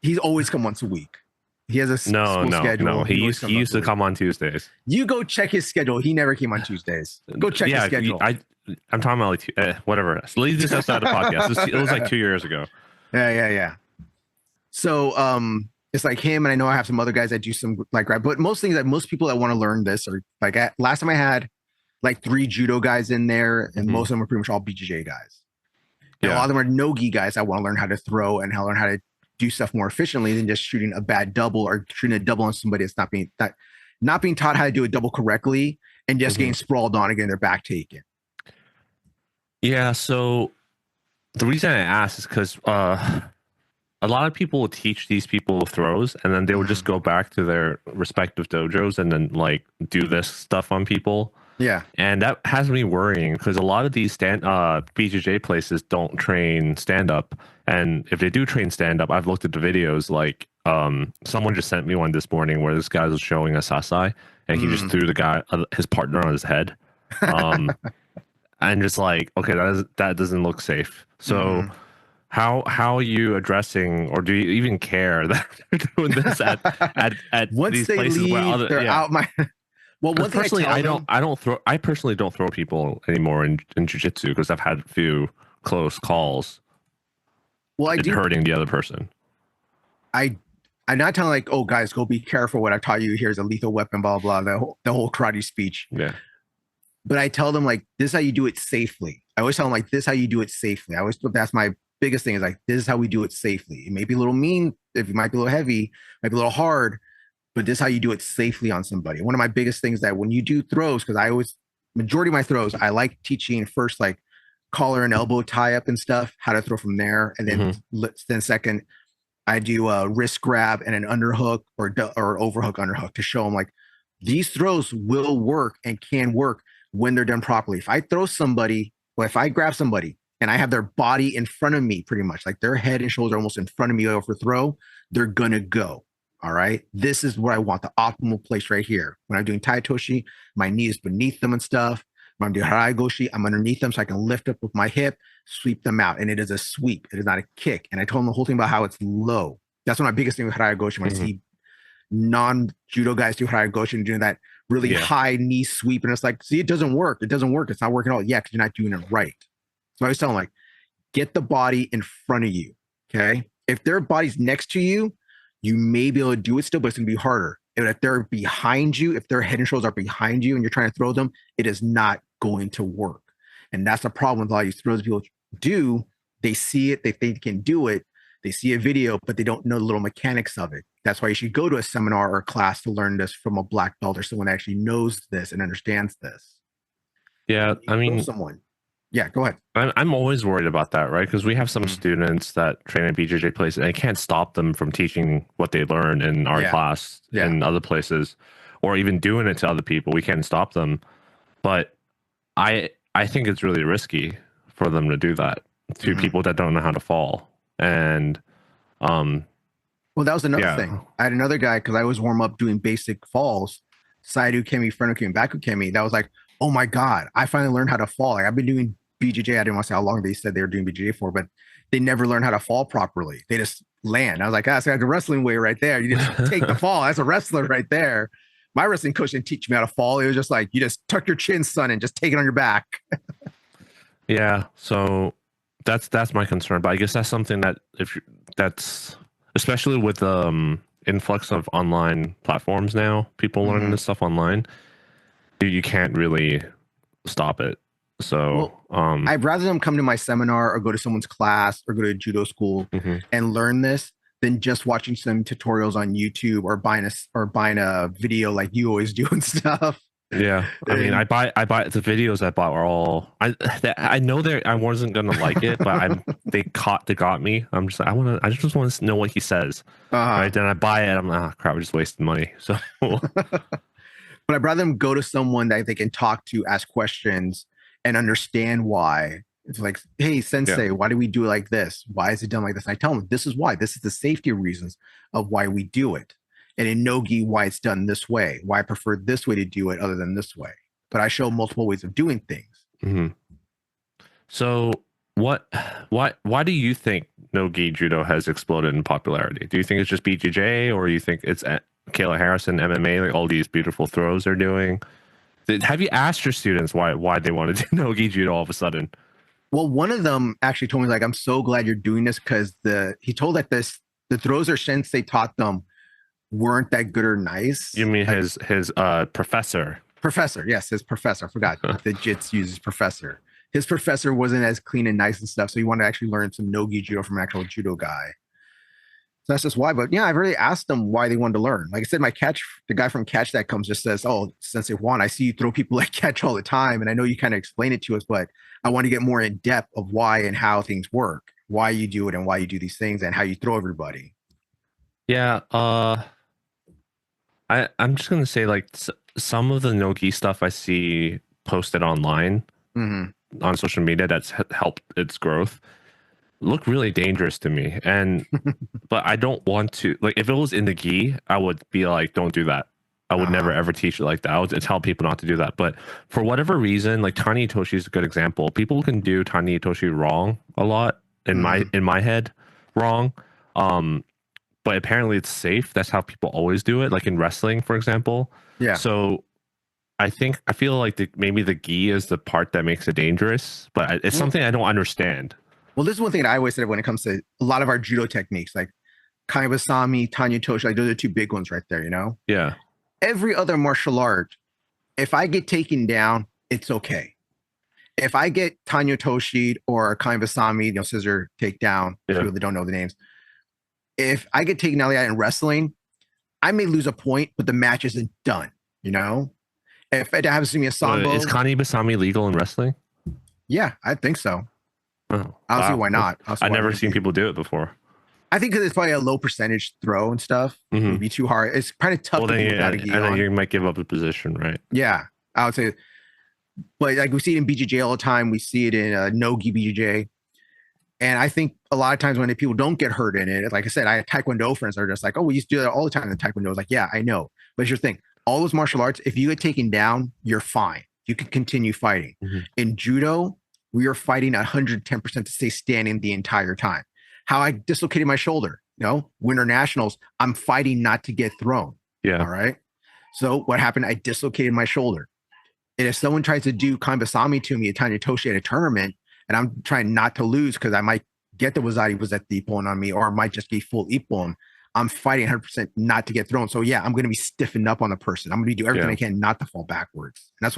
S1: he's always come once a week. He has a schedule.
S2: No. He used to come on Tuesdays.
S1: You go check his schedule. He never came on Tuesdays. Go check his schedule.
S2: I'm talking about like whatever. Leave this outside the podcast. It was like 2 years ago.
S1: Yeah. So it's like him, and I know I have some other guys that do some like, but most things that most people that want to learn this are like, last time I had like 3 judo guys in there, and most of them are pretty much all BJJ guys. And a lot of them are no-gi guys that want to learn how to throw and learn how to do stuff more efficiently than just shooting a bad double or shooting a double on somebody that's not being taught how to do a double correctly and just getting sprawled on and getting their back taken.
S2: Yeah, so the reason I asked is because a lot of people will teach these people throws, and then they will just go back to their respective dojos and then like do this stuff on people.
S1: Yeah. And
S2: that has me worrying because a lot of these BJJ places don't train stand-up. And if they do train stand-up, I've looked at the videos, like someone just sent me one this morning where this guy was showing a sasai and he just threw his partner on his head. and just like, okay, that doesn't look safe. So
S1: Mhm.
S2: how are you addressing, or do you even care that they're doing this at
S1: Once
S2: these
S1: they
S2: places where
S1: leave,
S2: other
S1: they're
S2: yeah?
S1: out my. Well,
S2: Because
S1: one thing I
S2: personally,
S1: tell them.
S2: I personally don't throw people anymore in jiu-jitsu because I've had a few close calls
S1: Well, I
S2: and
S1: do.
S2: hurting the other person.
S1: I I'm not telling like, oh guys, go be careful. What I taught you here is a lethal weapon. Blah blah. The whole karate speech.
S2: Yeah.
S1: But I tell them like, this is how you do it safely. I always tell them like, this is how you do it safely. I always that's my biggest thing is like, this is how we do it safely. It may be a little mean, if it might be a little heavy, might be a little hard, but this is how you do it safely on somebody. One of my biggest things that when you do throws, because I always majority of my throws, I like teaching first like collar and elbow tie up and stuff, how to throw from there, and then then second, I do a wrist grab and an underhook or overhook underhook to show them like these throws will work and can work when they're done properly. If I throw somebody, or if I grab somebody and I have their body in front of me, pretty much like their head and shoulders are almost in front of me over throw, they're gonna go. All right. This is what I want, the optimal place right here. When I'm doing Tai Toshi, my knee is beneath them and stuff. When I'm doing Harai Goshi, I'm underneath them so I can lift up with my hip, sweep them out. And it is a sweep. It is not a kick. And I told them the whole thing about how it's low. That's one of my biggest things with Harai Goshi. When I see non-judo guys do Harai Goshi and doing that really
S2: Yeah.
S1: high knee sweep. And it's like, see, it doesn't work. It doesn't work. It's not working at all. Yeah, because you're not doing it right. So I was telling them, like, get the body in front of you. Okay. If their body's next to you, you may be able to do it still, but it's going to be harder. And if they're behind you, if their head and shoulders are behind you and you're trying to throw them, it is not going to work. And that's the problem with a lot of these throws people do. They see it, they think they can do it. They see a video, but they don't know the little mechanics of it. That's why you should go to a seminar or a class to learn this from a black belt or someone that actually knows this and understands this.
S2: Yeah. I
S1: Throw
S2: mean,
S1: someone. Yeah, go ahead.
S2: I'm always worried about that, right? Because we have some students that train at BJJ places, and I can't stop them from teaching what they learn in our class in other places, or even doing it to other people. We can't stop them, but I think it's really risky for them to do that to people that don't know how to fall. And
S1: well, that was another thing. I had another guy because I always warm up doing basic falls, side ukemi, front ukemi, back ukemi. That was like, oh my god, I finally learned how to fall. Like I've been doing BJJ. I didn't want to say how long they said they were doing BJJ for, but they never learned how to fall properly. They just land. I was like, that's like a wrestling way right there. You just take the fall. That's a wrestler right there. My wrestling coach didn't teach me how to fall. It was just like, you just tuck your chin, son, and just take it on your back.
S2: Yeah, so that's my concern. But I guess that's something that that's especially with the influx of online platforms now, people learning this stuff online, you can't really stop it. So
S1: I'd rather them come to my seminar or go to someone's class or go to a judo school and learn this than just watching some tutorials on YouTube or buying a video like you always do and stuff.
S2: Yeah, I mean, I buy the videos I bought are all I know I wasn't gonna like it, but they got me. I'm just I just want to know what he says, right? Then I buy it. I'm like, oh crap, I just wasted money. So,
S1: but I'd rather them go to someone that they can talk to, ask questions, and understand why. It's like, hey, sensei, why do we do it like this? Why is it done like this? And I tell them this is why. This is the safety reasons of why we do it. And in no-gi, why it's done this way, why I prefer this way to do it other than this way. But I show multiple ways of doing things.
S2: So why do you think no-gi judo has exploded in popularity? Do you think it's just BJJ, or you think it's Kayla Harrison, MMA, like all these beautiful throws they're doing? Have you asked your students why they want to do no-gi judo all of a sudden?
S1: Well, one of them actually told me, like, I'm so glad you're doing this because he told that the throws or sensei taught them weren't that good or nice.
S2: You mean his professor?
S1: Professor, yes, his professor. I forgot the Jits uses professor. His professor wasn't as clean and nice and stuff, so he wanted to actually learn some no-gi judo from an actual judo guy. So that's just why. But yeah, I've already asked them why they wanted to learn. Like I said, the guy from Catch that comes just says, "Oh, Sensei Juan, I see you throw people like Catch all the time, and I know you kind of explain it to us, but I want to get more in depth of why and how things work, why you do it, and why you do these things, and how you throw everybody."
S2: Yeah, I'm just gonna say, like, some of the no-gi stuff I see posted online on social media that's helped its growth look really dangerous to me. And but I don't want to, like, if it was in the gi, I would be like, don't do that. I would never ever teach it like that. I would tell people not to do that. But for whatever reason, like Tani Itoshi is a good example. People can do Tani Itoshi wrong a lot in my head, wrong. But apparently it's safe. That's how people always do it. Like in wrestling, for example.
S1: Yeah.
S2: So I feel like maybe the gi is the part that makes it dangerous, but it's something I don't understand.
S1: Well, this is one thing that I always said when it comes to a lot of our judo techniques, like Kaibasami, Tanya Toshi, like those are two big ones right there, you know?
S2: Yeah.
S1: Every other martial art, if I get taken down, it's okay. If I get Tanya Toshi or Kaibasami, you know, scissor takedown, people that don't know the names, if I get taken down like that in wrestling, I may lose a point, but the match isn't done, you know? If it happens to me a sambo.
S2: Is Kanibasami legal in wrestling?
S1: Yeah, I think so.
S2: Oh,
S1: I don't see why not.
S2: I've never seen people do it before.
S1: I think because it's probably a low percentage throw and stuff. It would be too hard. It's kind of tough to do without a gi on.
S2: And then you might give up the position, right?
S1: Yeah, I would say. But like we see it in BJJ all the time. We see it in no-gi BJJ. And I think a lot of times when people don't get hurt in it, like I said, I have Taekwondo friends that are just like, oh, we used to do that all the time in Taekwondo. It's like, yeah, I know. But here's the thing. All those martial arts, if you get taken down, you're fine. You can continue fighting. In judo, we are fighting 110% to stay standing the entire time. How I dislocated my shoulder, you know, Winter Nationals, I'm fighting not to get thrown.
S2: Yeah.
S1: All right. So what happened? I dislocated my shoulder. And if someone tries to do Kanbasami to me at Tanya Toshi at a tournament, and I'm trying not to lose because I might get the Wazari was at the ippon on me, or I might just be full ippon, I'm fighting 100% not to get thrown. So yeah, I'm going to be stiffened up on the person. I'm going to do everything I can not to fall backwards. And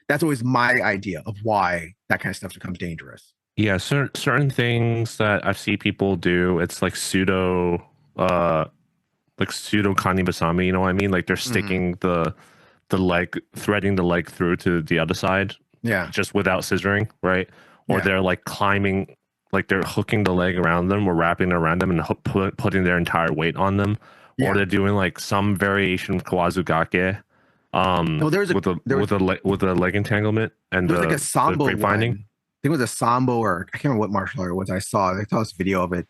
S1: that's always my idea of why that kind of stuff becomes dangerous.
S2: Yeah, certain things that I see people do, it's like pseudo kanibasami, you know what I mean? Like they're sticking the leg, threading the leg through to the other side.
S1: Yeah.
S2: Just without scissoring, right? Or they're like climbing, like they're hooking the leg around them or wrapping it around them and putting their entire weight on them. Or they're doing like some variation of kawazugake. With a leg entanglement and
S1: there was like a sambo
S2: grapevine.
S1: I think it was a sambo, or I can't remember what martial art it was. I saw this video of it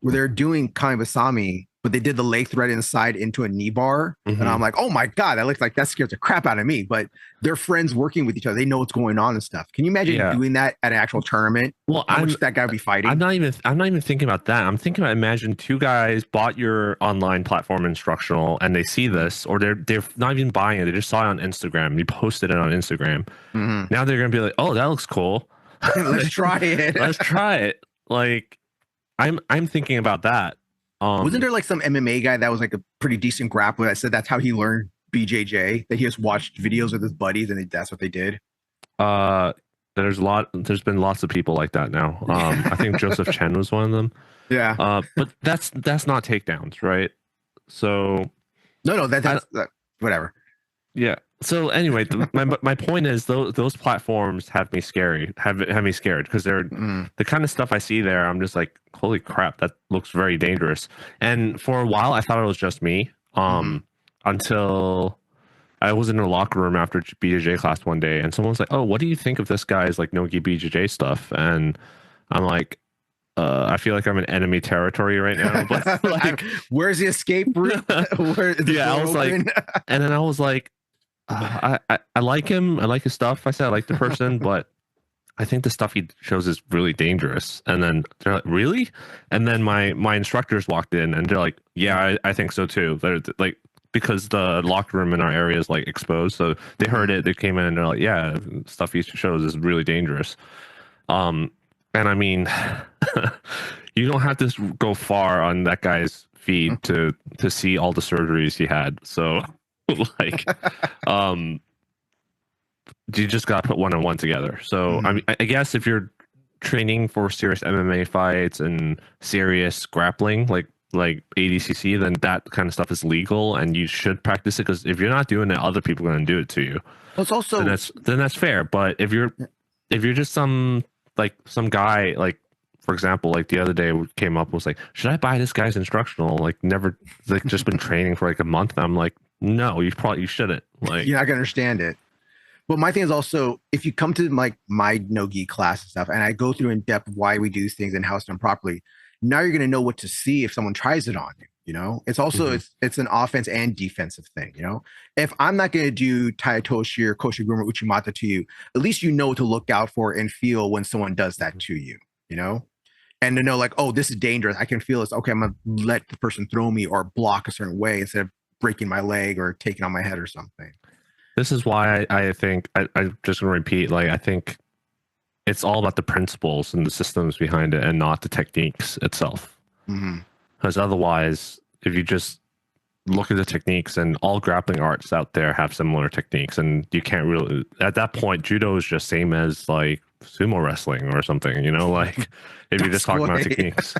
S1: where they're doing Kanibasami, but they did the leg thread inside into a knee bar. And I'm like, oh my God, that looks like that scares the crap out of me. But they're friends working with each other. They know what's going on and stuff. Can you imagine doing that at an actual tournament?
S2: Well,
S1: how much that guy would be fighting?
S2: I'm not even thinking about that. I'm thinking about, imagine two guys bought your online platform instructional and they see this, or they're not even buying it. They just saw it on Instagram. You posted it on Instagram. Now they're going to be like, oh, that looks cool.
S1: Let's try it.
S2: Let's try it. Like I'm thinking about that.
S1: Wasn't there like some MMA guy that was like a pretty decent grappler that said that's how he learned BJJ, that he just watched videos with his buddies and that's what they did?
S2: There's been lots of people like that now. I think Joseph Chen was one of them.
S1: Yeah.
S2: But that's not takedowns, right? So
S1: no, that's whatever.
S2: Yeah. So anyway, my point is those platforms have me scared because they're the kind of stuff I see there. I'm just like, holy crap, that looks very dangerous. And for a while, I thought it was just me. Until I was in a locker room after BJJ class one day, and someone was like, "Oh, what do you think of this guy's like no-gi BJJ stuff?" And I'm like, I feel like I'm in enemy territory right now. But like,
S1: where's the escape route?
S2: I was like, and then I was like, I like him. I like his stuff. I said I like the person, but I think the stuff he shows is really dangerous. And then they're like, really? And then my instructors walked in and they're like, yeah, I think so too. They're like, because the locker room in our area is like exposed. So they heard it. They came in and they're like, yeah, stuff he shows is really dangerous. And I mean, you don't have to go far on that guy's feed to see all the surgeries he had. So like, you just got to put one on one together. So I mean, I guess if you're training for serious MMA fights and serious grappling, like ADCC, then that kind of stuff is legal and you should practice it, because if you're not doing it, other people are going to do it to you.
S1: Well, it's also
S2: then that's fair. But if you're just some guy, like for example, like the other day came up was like, should I buy this guy's instructional? Like never, like just been training for like a month. And I'm like, no, you shouldn't. Like
S1: you're not gonna understand it. But my thing is also, if you come to like my no-gi class and stuff, and I go through in depth why we do things and how it's done properly, now you're gonna know what to see if someone tries it on you. You know, it's also it's an offense and defensive thing. You know, if I'm not going to do Taitoshi or Koshiguruma Uchimata to you, at least you know what to look out for and feel when someone does that to you. You know, and to know like, oh, this is dangerous. I can feel this. Okay, I'm gonna let the person throw me or block a certain way instead of breaking my leg or taking on my head or something.
S2: This is why I think I'm just gonna repeat. Like, I think it's all about the principles and the systems behind it, and not the techniques itself. Because otherwise, if you just look at the techniques, and all grappling arts out there have similar techniques, and you can't really, at that point, judo is just same as like sumo wrestling or something, you know, like if you're just talking about techniques.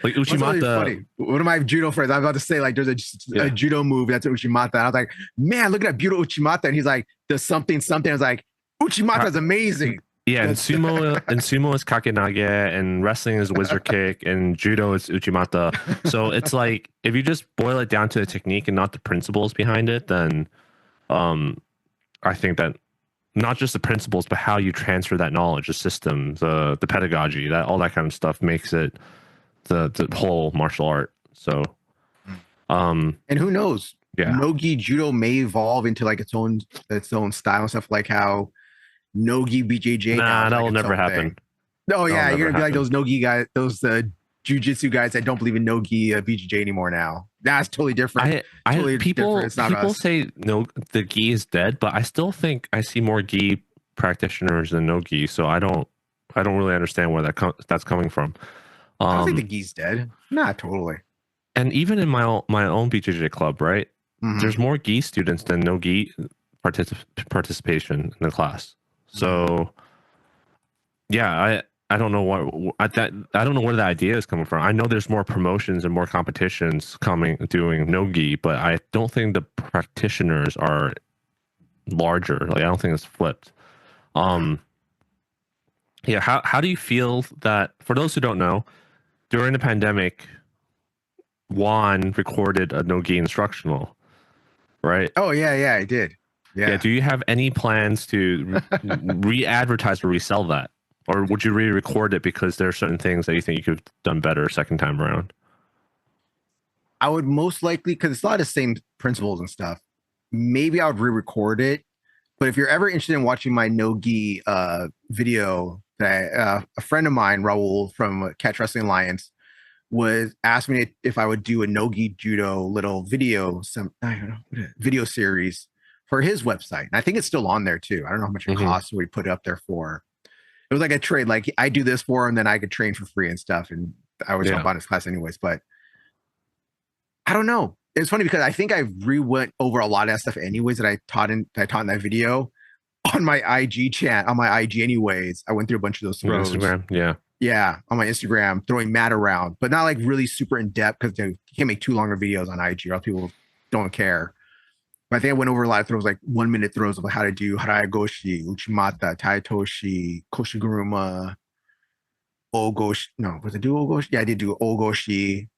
S2: Like Uchimata.
S1: Really funny. One of my judo friends, I'm about to say, like, there's a judo move that's Uchimata. I was like, man, look at that beautiful Uchimata. And he's like, does something. I was like, Uchimata is amazing.
S2: Yeah, and sumo is kakenage, and wrestling is wizard kick, and judo is uchimata. So it's like, if you just boil it down to the technique and not the principles behind it, then I think that not just the principles, but how you transfer that knowledge, the system, the pedagogy, that all that kind of stuff makes it the whole martial art. So
S1: and who knows?
S2: Yeah,
S1: Nogi judo may evolve into like its own style and stuff, like how Nogi BJJ.
S2: Nah, that will never happen.
S1: Oh yeah, you're gonna be like those Nogi guys, those jujitsu guys that don't believe in Nogi BJJ anymore now. That's totally different.
S2: People say no, the gi is dead, but I still think I see more gi practitioners than no gi. So I don't really understand where that's coming from.
S1: I don't think the gi's dead. Not totally.
S2: And even in my own BJJ club, right? There's more gi students than no gi participation in the class. So, yeah, I don't know I don't know where the idea is coming from. I know there's more promotions and more competitions doing no-gi, but I don't think the practitioners are larger. Like, I don't think it's flipped. Yeah, how do you feel that, for those who don't know, during the pandemic, Juan recorded a no-gi instructional, right?
S1: Oh yeah, I did. Yeah.
S2: Do you have any plans to re-advertise or resell that? Or would you re-record it because there are certain things that you think you could have done better second time around?
S1: I would most likely, because it's a lot of the same principles and stuff, maybe I would re-record it. But if you're ever interested in watching my no-gi video, that a friend of mine, Raul from Catch Wrestling Alliance, was asked me if I would do a no-gi judo little video, video series for his website. And I think it's still on there too. I don't know how much it costs, we put it up there for. It was like a trade. Like, I do this for him, then I could train for free and stuff. And I was help out his class anyways. But I don't know. It's funny because I think I went over a lot of that stuff anyways that I taught in that video on my IG chat, on my IG anyways. I went through a bunch of those throws.
S2: Instagram,
S1: yeah, on my Instagram, throwing mat around, but not like really super in depth, because you can't make too longer videos on IG, or else people don't care. But I think I went over a lot of throws, like 1 minute throws of how to do Haraigoshi, Uchimata, Taitoshi, Koshiguruma, Ogoshi. No, was it do Ogoshi? Yeah, I did do Ogoshi.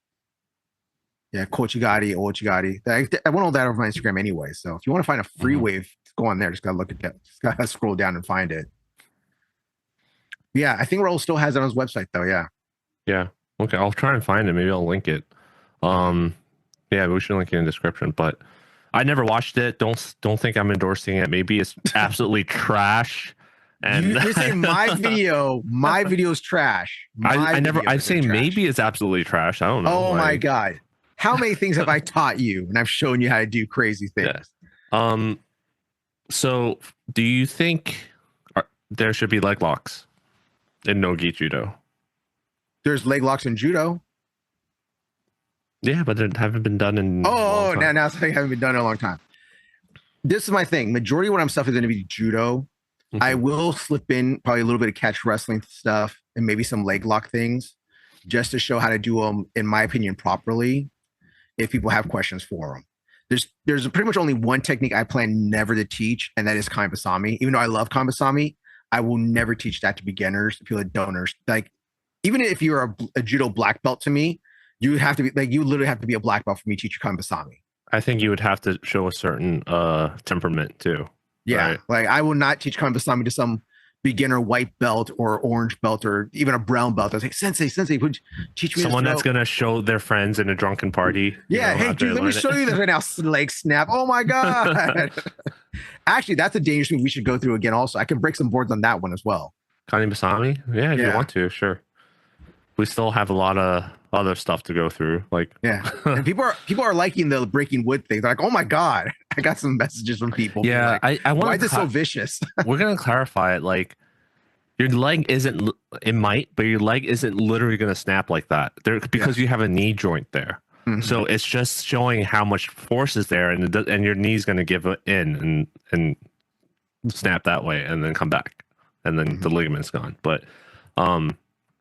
S1: Yeah, Kochigari, Ochigari. I went all that over my Instagram anyway. So if you want to find a free wave, go on there. Just gotta look at that. Just gotta scroll down and find it. Yeah, I think Raul still has it on his website though. Yeah.
S2: Yeah. Okay, I'll try and find it. Maybe I'll link it. Yeah, we should link it in the description. But I never watched it. Don't think I'm endorsing it. Maybe it's absolutely trash. And
S1: you're saying my video is trash.
S2: I'm saying maybe it's absolutely trash. I don't know.
S1: Oh my god. How many things have I taught you and I've shown you how to do crazy things?
S2: Yeah. So do you think there should be leg locks in no-gi judo?
S1: There's leg locks in judo.
S2: Yeah, but they haven't been done in
S1: now something haven't been done in a long time. This is my thing. Majority of what I'm stuff is going to be judo. I will slip in probably a little bit of catch wrestling stuff and maybe some leg lock things, just to show how to do them, in my opinion, properly, if people have questions for them. There's pretty much only one technique I plan never to teach, and that is Kanbasami. Even though I love Kanbasami, I will never teach that to beginners, people that don't understand. Like, even if you're a judo black belt to me, you have to be like, you literally have to be a black belt for me to teach you Kanbasami.
S2: I think you would have to show a certain temperament too.
S1: Yeah,
S2: right?
S1: Like, I will not teach Kanbasami to some beginner white belt or orange belt or even a brown belt. I was like, Sensei, would you teach me
S2: Someone
S1: this
S2: that's gonna show their friends in a drunken party.
S1: Yeah, hey
S2: after
S1: dude,
S2: they
S1: let me
S2: learn
S1: show
S2: it.
S1: you this right now. Leg snap. Oh my god. Actually, that's a dangerous thing we should go through again. Also, I can break some boards on that one as well.
S2: Kani Basami? Yeah, if you
S1: Yeah,
S2: want to, sure. We still have a lot of other stuff to go through. Like,
S1: yeah. And people are liking the breaking wood thing. They're like, oh my god. I got some messages from people being
S2: yeah,
S1: like,
S2: I
S1: why
S2: want
S1: is this so vicious?
S2: we're gonna clarify it. Like, your leg isn't. It might, but your leg isn't literally gonna snap like that. There because you have a knee joint there. So it's just showing how much force is there, and your knee's gonna give it in and snap that way, and then come back, and then the ligament's gone. But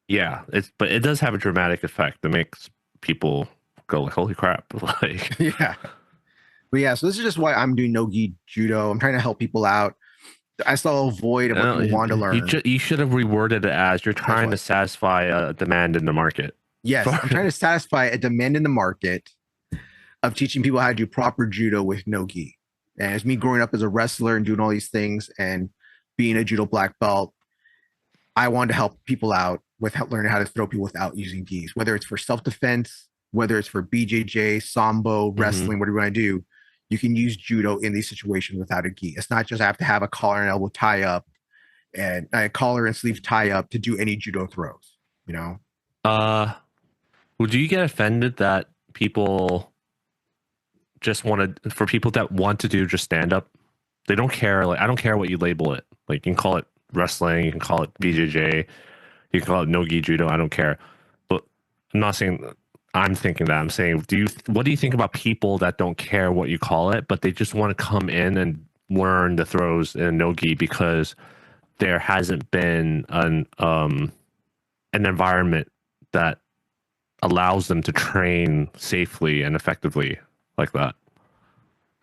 S2: yeah, but it does have a dramatic effect that makes people go like, "Holy crap!" Like,
S1: Yeah. But yeah, so this is just why I'm doing no gi judo. I'm trying to help people out. I saw a void of what people want to learn.
S2: you should have reworded it as you're trying to satisfy a demand in the market.
S1: Yes, I'm trying to satisfy a demand in the market of teaching people how to do proper judo with no gi. And it's me growing up as a wrestler and doing all these things and being a judo black belt. I wanted to help people out with learning how to throw people without using gis, whether it's for self-defense, whether it's for BJJ, sambo, wrestling, whatever you want to do. You can use judo in these situations without a gi. It's not just I have to have a collar and elbow tie up and a collar and sleeve tie up to do any judo throws, you know?
S2: Would you get offended that people just for people that want to do just stand up? They don't care. Like, I don't care what you label it. Like, you can call it wrestling, you can call it BJJ, you can call it no gi judo. I don't care. But I'm not saying I'm thinking that. I'm saying, what do you think about people that don't care what you call it, but they just want to come in and learn the throws in no gi because there hasn't been an environment that allows them to train safely and effectively like that?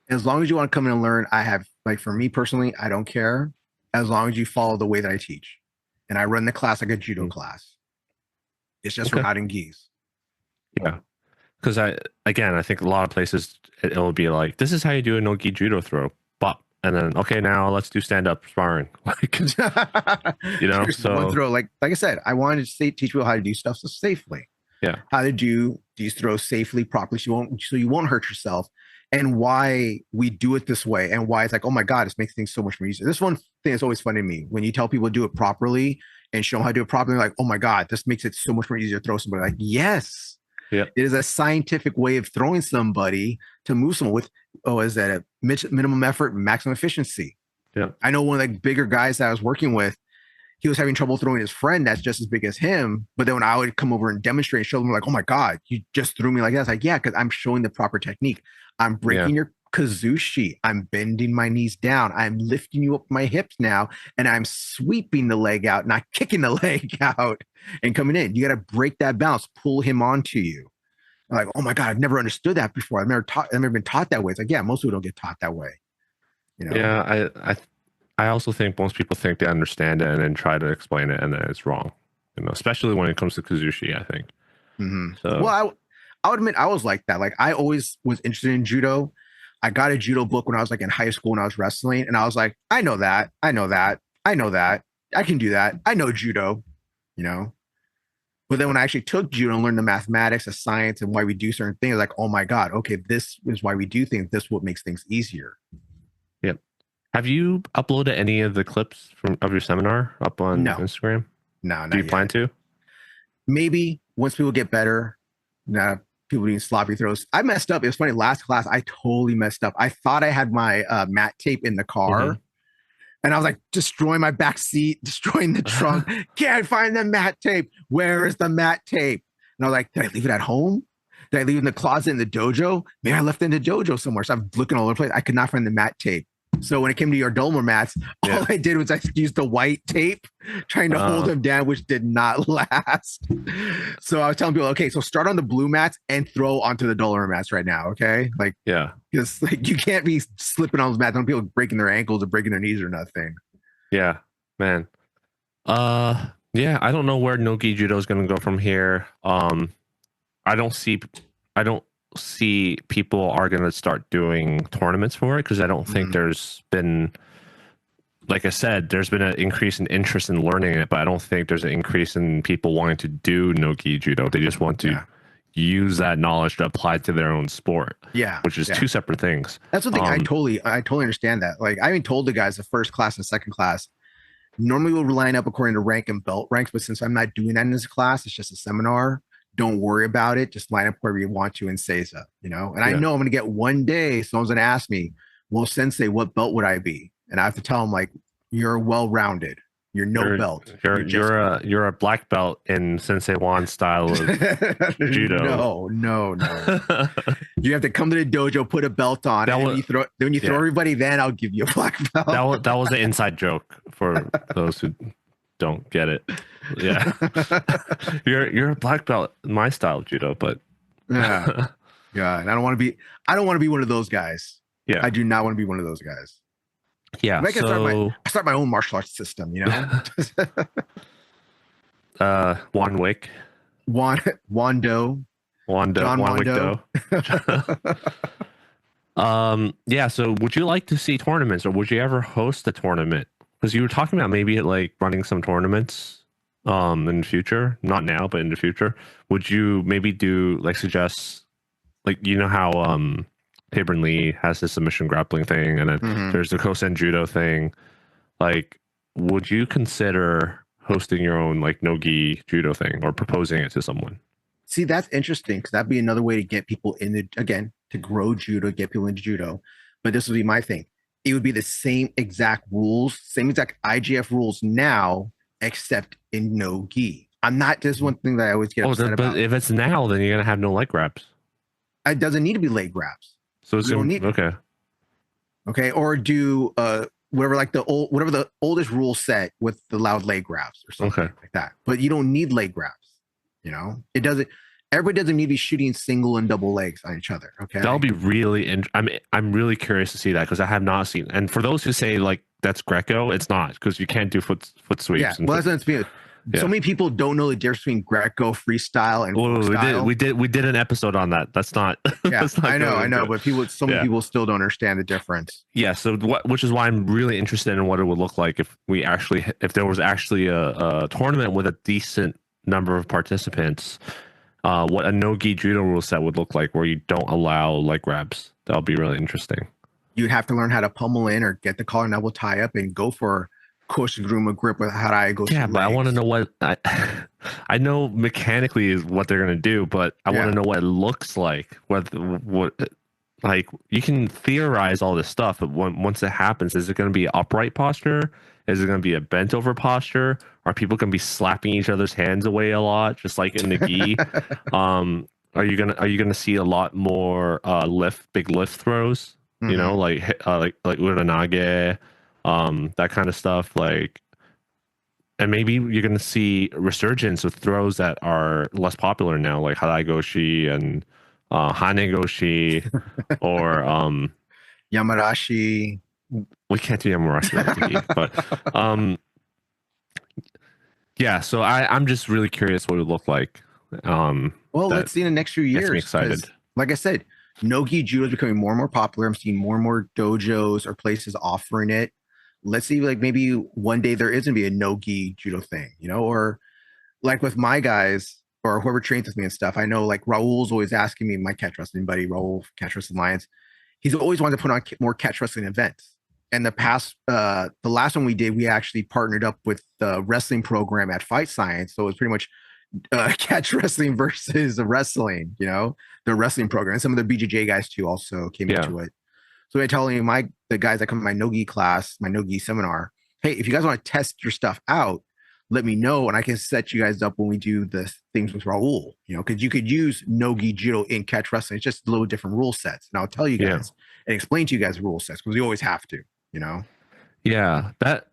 S1: As long as you want to come in and learn, I have, like, for me personally, I don't care as long as you follow the way that I teach. And I run the class like a judo class. It's just for not in gis.
S2: Yeah. Because I think a lot of places it'll be like, this is how you do a no gi judo throw. Bop. And then, okay, now let's do stand up sparring. Like, so
S1: one throw, like I said, I wanted to teach people how to do stuff so safely.
S2: Yeah.
S1: How to do these throws safely, properly, so you won't hurt yourself, and why we do it this way, and why it's like, oh my god, this makes things so much more easier. This one thing is always funny to me when you tell people to do it properly and show them how to do it properly. Like, oh my god, this makes it so much more easier to throw somebody. Like, yes, it is a scientific way of throwing somebody to move someone with, is that a minimum effort, maximum efficiency.
S2: Yeah,
S1: I know one of the bigger guys that I was working with, he was having trouble throwing his friend that's just as big as him. But then when I would come over and demonstrate and show them, like, oh my God, you just threw me like that. I was like, yeah, because I'm showing the proper technique. I'm breaking your kazushi. I'm bending my knees down. I'm lifting you up my hips now. And I'm sweeping the leg out, not kicking the leg out and coming in. You got to break that balance, pull him onto you. I'm like, oh my God, I've never understood that before. I've never been taught that way. It's like, yeah, most people don't get taught that way.
S2: Yeah, I also think most people think they understand it and then try to explain it, and then it's wrong. Especially when it comes to kazushi, I think. So,
S1: well, I would admit I was like that. Like, I always was interested in judo. I got a judo book when I was like in high school when I was wrestling, and I was like, I know that, I can do that. I know judo, But then when I actually took judo and learned the mathematics, the science, and why we do certain things, like, oh my God, okay, this is why we do things. This is what makes things easier.
S2: Yep. Have you uploaded any of the clips of your seminar up on Instagram?
S1: No, not
S2: Do you
S1: yet.
S2: plan to?
S1: Maybe once people get better. People doing sloppy throws. I messed up. It was funny. Last class, I totally messed up. I thought I had my mat tape in the car. And I was like destroying my back seat, destroying the trunk. Can't find the mat tape. Where is the mat tape? And I was like, did I leave it at home? Did I leave it in the closet in the dojo? Maybe I left it in the dojo somewhere. So I'm looking all over the place. I could not find the mat tape. So when it came to your Dolmer mats, all I did was I used the white tape trying to hold them down, which did not last. So I was telling people, okay, so start on the blue mats and throw onto the Dolmer mats right now, okay? Like, because like you can't be slipping on those mats. Don't people breaking their ankles or breaking their knees or nothing.
S2: Yeah, man. Yeah, I don't know where no-gi judo is going to go from here. I don't see people are going to start doing tournaments for it because I don't think there's been like I said, there's been an increase in interest in learning it, but I don't think there's an increase in people wanting to do no gi judo. They just want to use that knowledge to apply to their own sport.
S1: Yeah,
S2: which is two separate things.
S1: That's the thing. I totally understand that. Like, I even told the guys the first class and second class. Normally we'll line up according to rank and belt ranks, but since I'm not doing that in this class, it's just a seminar. Don't worry about it. Just line up wherever you want to and say so, you know. And I know I'm going to get one day someone's going to ask me, "Well, Sensei, what belt would I be?" And I have to tell them, like, you're well-rounded. You're belt.
S2: You're a black belt in Sensei Juan style of judo.
S1: No. You have to come to the dojo, put a belt on, and when you throw everybody, then I'll give you a black belt.
S2: That was an inside joke for those who don't get it. Yeah, you're a black belt in my style of judo, but
S1: yeah, and I don't want to be one of those guys.
S2: Yeah,
S1: I do not want to be one of those guys.
S2: Yeah,
S1: I start my own martial arts system, you know.
S2: Juan Wick,
S1: Wando.
S2: Yeah. So, would you like to see tournaments, or would you ever host a tournament? Because you were talking about maybe like running some tournaments, in the future. Not now, but in the future. Would you maybe suggest, like, you know how Tabern Lee has his submission grappling thing, and then there's the Kosen Judo thing. Like, would you consider hosting your own like no-gi judo thing or proposing it to someone?
S1: See, that's interesting because that'd be another way to get people to grow judo, get people into judo. But this would be my thing. It would be the same exact rules, same exact IGF rules now, except in no gi. I'm not. This is one thing that I always get upset about.
S2: But if it's now, then you're gonna have no leg grabs.
S1: It doesn't need to be leg grabs.
S2: So it's okay,
S1: or do whatever the oldest rule set with the loud leg grabs or something like that. But you don't need leg grabs. You know, everybody doesn't need to be shooting single and double legs on each other. Okay,
S2: that'll be really. I'm really curious to see that because I have not seen. And for those who say like that's Greco, it's not, because you can't do foot sweeps.
S1: Yeah, well, that's what so many people don't know the difference between Greco freestyle and
S2: freestyle. We did an episode on that. That's not.
S1: Yeah, that's not I know, but many people still don't understand the difference.
S2: Yeah, so which is why I'm really interested in what it would look like if there was actually a tournament with a decent number of participants. What a no-gi judo rule set would look like, where you don't allow leg grabs. That'll be really interesting.
S1: You'd have to learn how to pummel in or get the collar and elbow tie up and go for Koshiguruma grip with Harai go.
S2: Yeah, but I want to know what I know mechanically is what they're gonna do, but I want to know what it looks like. What like, you can theorize all this stuff, but once it happens, is it gonna be upright posture? Is it gonna be a bent over posture? Are people gonna be slapping each other's hands away a lot, just like in the gi? Are you gonna see a lot more big lift throws? You know, like uranage, that kind of stuff, like, and maybe you're going to see resurgence with throws that are less popular now, like haraigoshi and hanegoshi, or
S1: Yamarashi.
S2: We can't do Yamarashi, but yeah. So I'm just really curious what it would look like.
S1: Well, let's see in the next few years.
S2: Gets me excited.
S1: Like I said, no-gi judo is becoming more and more popular. I'm seeing more and more dojos or places offering it. Let's see, like, maybe one day there is going to be a no-gi judo thing, you know, or like with my guys or whoever trains with me and stuff. I know, like, Raul's always asking me, my catch wrestling buddy, Raul, Catch Wrestling Alliance. He's always wanted to put on more catch wrestling events. And the last one we did, we actually partnered up with the wrestling program at Fight Science. So it was pretty much catch wrestling versus wrestling, you know, the wrestling program. And some of the BJJ guys too also came into it. So I telling the guys that come to my no-gi class, my no-gi seminar, hey, if you guys want to test your stuff out, let me know, and I can set you guys up when we do the things with Raul. You know, because you could use no-gi judo in catch wrestling. It's just a little different rule sets, and I'll tell you guys and explain to you guys rule sets, because we always have to. You know.
S2: Yeah, that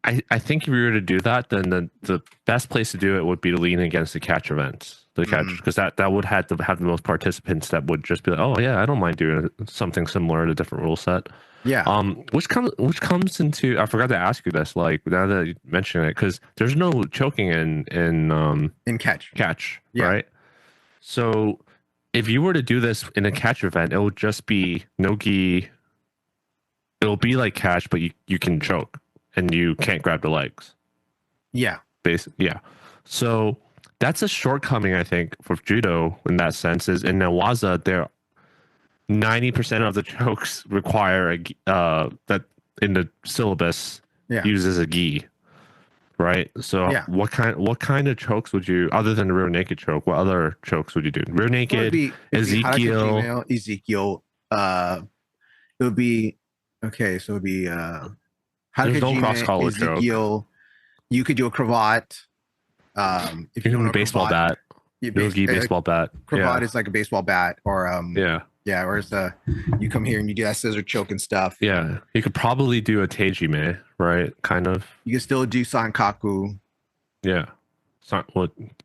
S2: I think if you were to do that, then the best place to do it would be to lean against the catch events. The catch, because that would have to have the most participants that would just be like, oh yeah, I don't mind doing something similar to a different rule set.
S1: Yeah.
S2: Which comes into, I forgot to ask you this, like, now that you mention it, because there's no choking in catch, right? So if you were to do this in a catch event, it would just be no gi. It'll be like catch, but you can choke. and you can't grab the legs.
S1: Yeah.
S2: Yeah. So that's a shortcoming, I think, for judo in that sense. Is in Newaza, there 90% of the chokes require that in the syllabus uses a gi, right? So what kind of chokes would you, other than the rear naked choke, what other chokes would you do? Rear naked, Ezekiel.
S1: Ezekiel. It would be okay. So it would be
S2: There's no cross collar choke.
S1: Ezekiel. You could do a cravat. If you
S2: can do baseball bat. Gi baseball bat.
S1: Cravat is like a baseball bat, or
S2: yeah.
S1: Where's you come here and you do that scissor choke and stuff.
S2: Yeah, you could probably do a teijime, right? Kind of.
S1: You can still do sankaku.
S2: Yeah,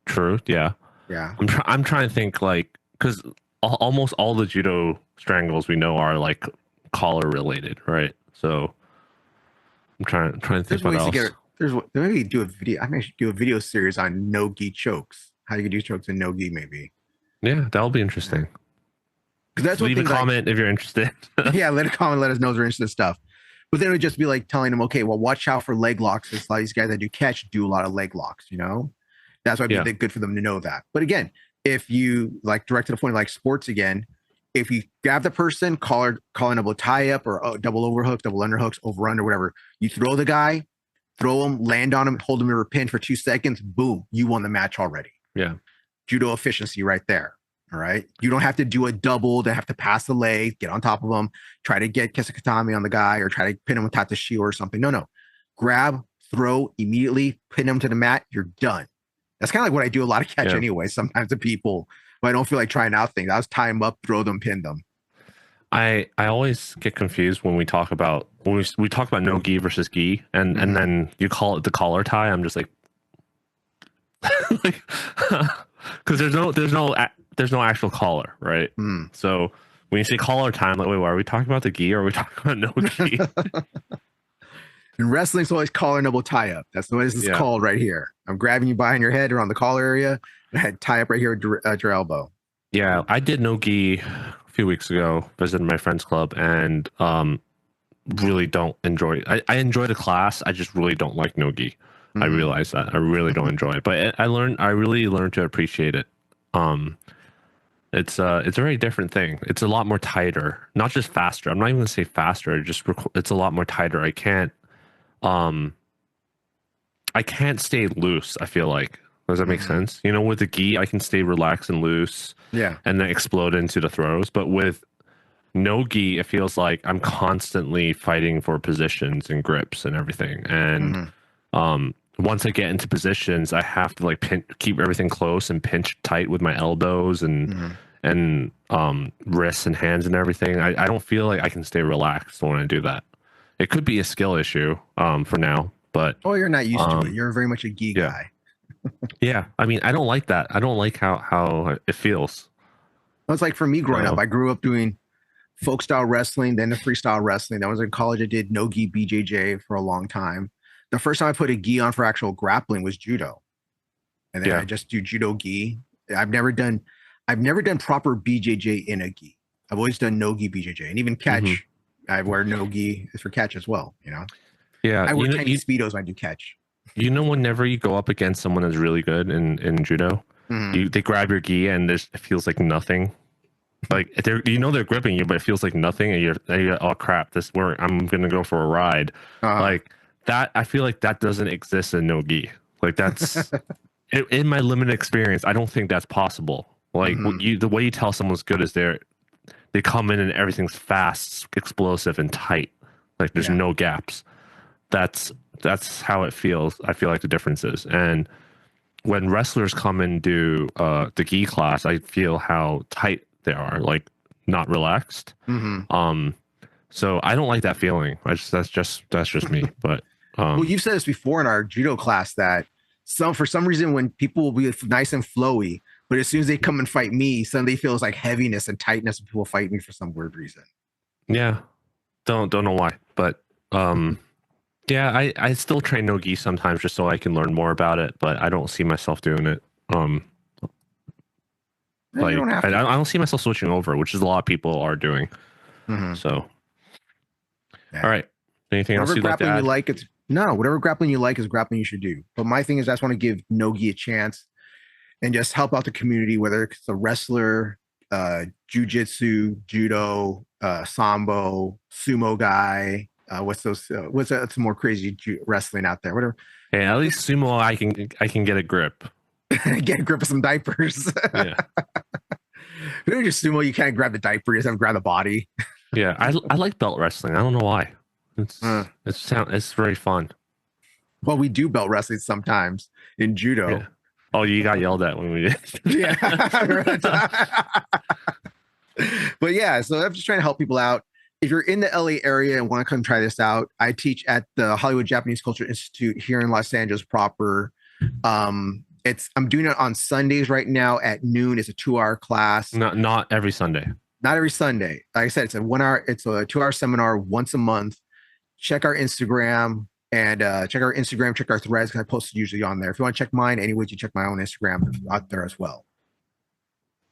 S2: true. Yeah.
S1: Yeah.
S2: I'm trying to think, like, because almost all the judo strangles we know are like collar related, right? So I'm trying to think what else.
S1: Maybe do a video. I may do a video series on no gi chokes. How you can do chokes in no gi, maybe.
S2: Yeah, that'll be interesting.
S1: That's
S2: leave a comment if you're interested.
S1: Yeah, let a comment. Let us know if you're interested in stuff. But then it would just be like telling them, okay, well, watch out for leg locks. It's like these guys that do catch do a lot of leg locks. You know, that's why it'd be good for them to know that. But again, if you like direct to the point, like sports again, if you grab the person, collar double tie up or double overhooks, double underhooks, over under, whatever, you throw the guy, throw him, land on him, hold him in a pin for 2 seconds, boom, you won the match already.
S2: Yeah,
S1: judo efficiency right there. All right. You don't have to do a double to have to pass the leg, get on top of them, try to get kesekatami on the guy or try to pin him with tatashi or something. No. Grab, throw, immediately pin him to the mat. You're done. That's kind of like what I do a lot of catch anyway. Sometimes to people, but I don't feel like trying out things. I was tie them up, throw them, pin them.
S2: I always get confused when we talk about no gi versus gi, and then you call it the collar tie. I'm just like because there's no actual collar, right? So when you say collar time, like, wait, are we talking about the gi or are we talking about no gi?
S1: In wrestling, it's always collar double tie up. That's the way this is called right here. I'm grabbing you behind your head or on the collar area, and I had tie up right here at your elbow.
S2: Yeah, I did no gi a few weeks ago, visited my friend's club, and really don't enjoy it. I enjoy the class. I just really don't like no gi. I realize that. I really don't enjoy it, but I really learned to appreciate it. It's a very different thing. It's a lot more tighter, not just faster. I'm not even gonna say faster. It's a lot more tighter. I can't stay loose. I feel like, does that make sense? You know, with the gi, I can stay relaxed and loose, and then explode into the throws. But with no gi, it feels like I'm constantly fighting for positions and grips and everything. And once I get into positions, I have to like keep everything close and pinch tight with my elbows and wrists and hands and everything. I don't feel like I can stay relaxed when I do that. It could be a skill issue for now, but
S1: you're not used to it. You're very much a gi guy.
S2: Yeah, I mean, I don't like that. I don't like how it feels.
S1: Well, it's like for me growing up, I grew up doing folk style wrestling, then the freestyle wrestling. Then I was in college. I did no gi BJJ for a long time. The first time I put a gi on for actual grappling was judo, and then I just do judo gi. I've never done proper BJJ in a gi. I've always done no gi BJJ, and even catch. I wear no gi for catch as well. You know.
S2: Yeah,
S1: I wear tiny speedos when I do catch.
S2: You know, whenever you go up against someone that's really good in judo, they grab your gi and it feels like nothing. Like they're gripping you, but it feels like nothing, and you're oh crap, I'm gonna go for a ride. Like that, I feel like that doesn't exist in no gi. Like that's in my limited experience, I don't think that's possible. Like the way you tell someone's good is they come in and everything's fast, explosive, and tight. Like there's no gaps. That's how it feels. I feel like the difference is. And when wrestlers come and do the gi class, I feel how tight they are, like not relaxed. So I don't like that feeling. That's just me. But
S1: well, you've said this before in our judo class that for some reason when people will be nice and flowy, but as soon as they come and fight me, suddenly feels like heaviness and tightness when people fight me for some weird reason.
S2: Yeah, don't know why, but yeah, I still train no gi sometimes just so I can learn more about it, but I don't see myself doing it. Like I don't see myself switching over, which is a lot of people are doing. So, all right. Anything else you'd like to add?
S1: You like, it's No, whatever grappling you like is grappling you should do. But my thing is, I just want to give no-gi a chance and just help out the community, whether it's a wrestler, jujitsu, judo, sambo, sumo guy. What's that's more crazy wrestling out there? Whatever.
S2: Hey, at least sumo, I can get a grip.
S1: Get a grip of some diapers.
S2: Yeah.
S1: If you're just sumo, you can't grab the diaper, you just have to grab the body.
S2: Yeah, I like belt wrestling. I don't know why. It's very fun.
S1: Well, we do belt wrestling sometimes in judo.
S2: Yeah. Oh, you got yelled at when we did.
S1: Yeah. But yeah, so I'm just trying to help people out. If you're in the LA area and want to come try this out, I teach at the Hollywood Japanese Culture Institute here in Los Angeles proper. I'm doing it on Sundays right now at noon. It's a 2-hour class.
S2: Not every Sunday.
S1: Not every Sunday. Like I said, it's a 2-hour seminar once a month. Check our Instagram and check our threads, because I post it usually on there. If you want to check mine, anyways, you check my own Instagram out there as well.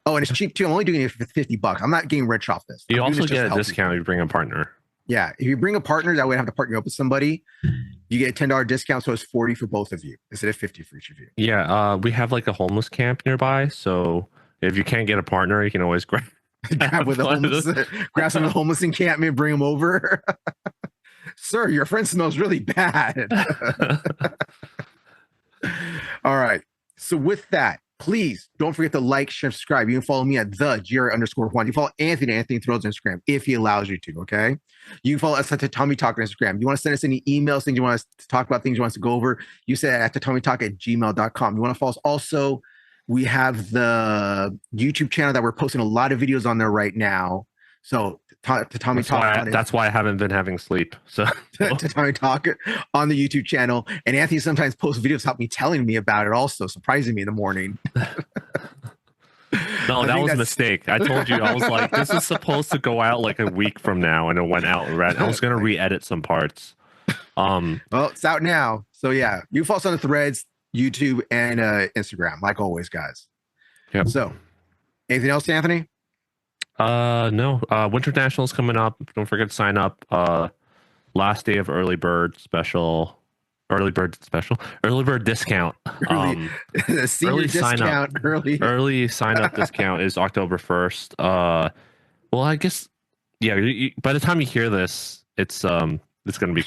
S1: Oh, and it's cheap too. I'm only doing it for $50. I'm not getting rich off this.
S2: You also get a discount if you bring a partner.
S1: Yeah, if you bring a partner, that way I have to partner up with somebody. You get a $10 discount, so it's $40 for both of you instead of $50 for each of you.
S2: Yeah, we have like a homeless camp nearby, so if you can't get a partner, you can always grab
S1: with the homeless, grab some of the homeless encampment, bring them over. Sir, your friend smells really bad. All right. So with that, please don't forget to like, share, subscribe. You can follow me at _Juan. You follow Anthony Throws on Instagram if he allows you to. Okay. You can follow us at Tatami Talk on Instagram. You want to send us any emails, things you want us to talk about, things you want us to go over, you say at tatamitalk@gmail.com. You want to follow us also. We have the YouTube channel that we're posting a lot of videos on there right now. So Tatami Talk.
S2: That's why I haven't been having sleep. So
S1: Tatami Talk on the YouTube channel. And Anthony sometimes posts videos without me telling me about it, also surprising me in the morning.
S2: No, that was a mistake. I told you, I was like, this is supposed to go out like a week from now, and it went out. Right? I was gonna re-edit some parts.
S1: Well, it's out now. So yeah, you follow us on the threads, YouTube, and Instagram, like always, guys.
S2: Yep.
S1: So anything else, Anthony?
S2: No. Winter Nationals coming up. Don't forget to sign up. Last day of early bird discount.
S1: Early
S2: sign up discount is October 1st. Well, I guess by the time you hear this, it's gonna be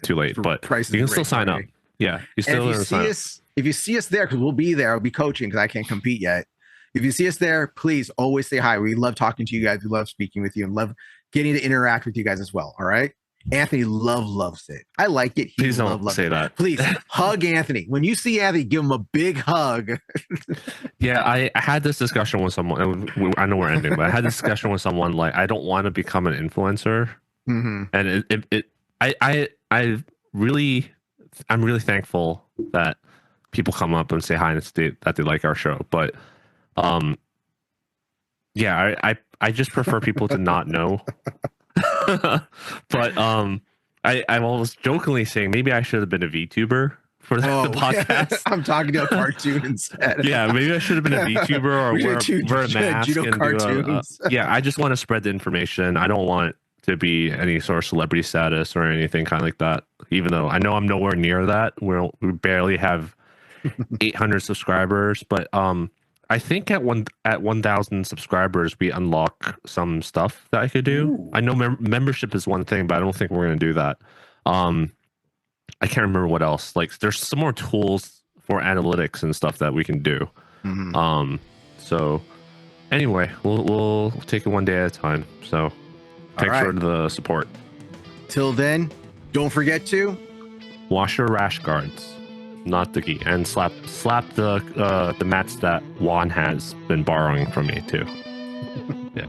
S2: too late. But you can still sign up. Yeah, you still sign up.
S1: If you see us there, because we'll be there, I'll be coaching because I can't compete yet. If you see us there, please always say hi. We love talking to you guys. We love speaking with you and love getting to interact with you guys as well. All right. Anthony loves it. I like it.
S2: Please don't say that.
S1: Please hug Anthony. When you see Anthony, give him a big hug.
S2: Yeah, I had this discussion with someone. I know we're ending, but I had this discussion with someone like, I don't want to become an influencer.
S1: Mm-hmm.
S2: And I'm really thankful that people come up and say hi and that they like our show. But yeah, I just prefer people to not know. But I was jokingly saying maybe I should have been a VTuber for the podcast.
S1: I'm talking to a cartoon instead.
S2: Yeah, maybe I should have been a VTuber or wear a mask
S1: judo
S2: and
S1: cartoons.
S2: Yeah, I just want to spread the information. I don't want to be any sort of celebrity status or anything kind of like that. Even though I know I'm nowhere near that. We barely have 800 subscribers, but I think at 1,000 subscribers, we unlock some stuff that I could do. Ooh. I know membership is one thing, but I don't think we're going to do that. I can't remember what else. Like, there's some more tools for analytics and stuff that we can do. Mm-hmm. So anyway, we'll take it one day at a time. So thanks for the support. Till then, don't forget to wash your rash guards. Not the gi, and slap the mats that Juan has been borrowing from me too. Yeah.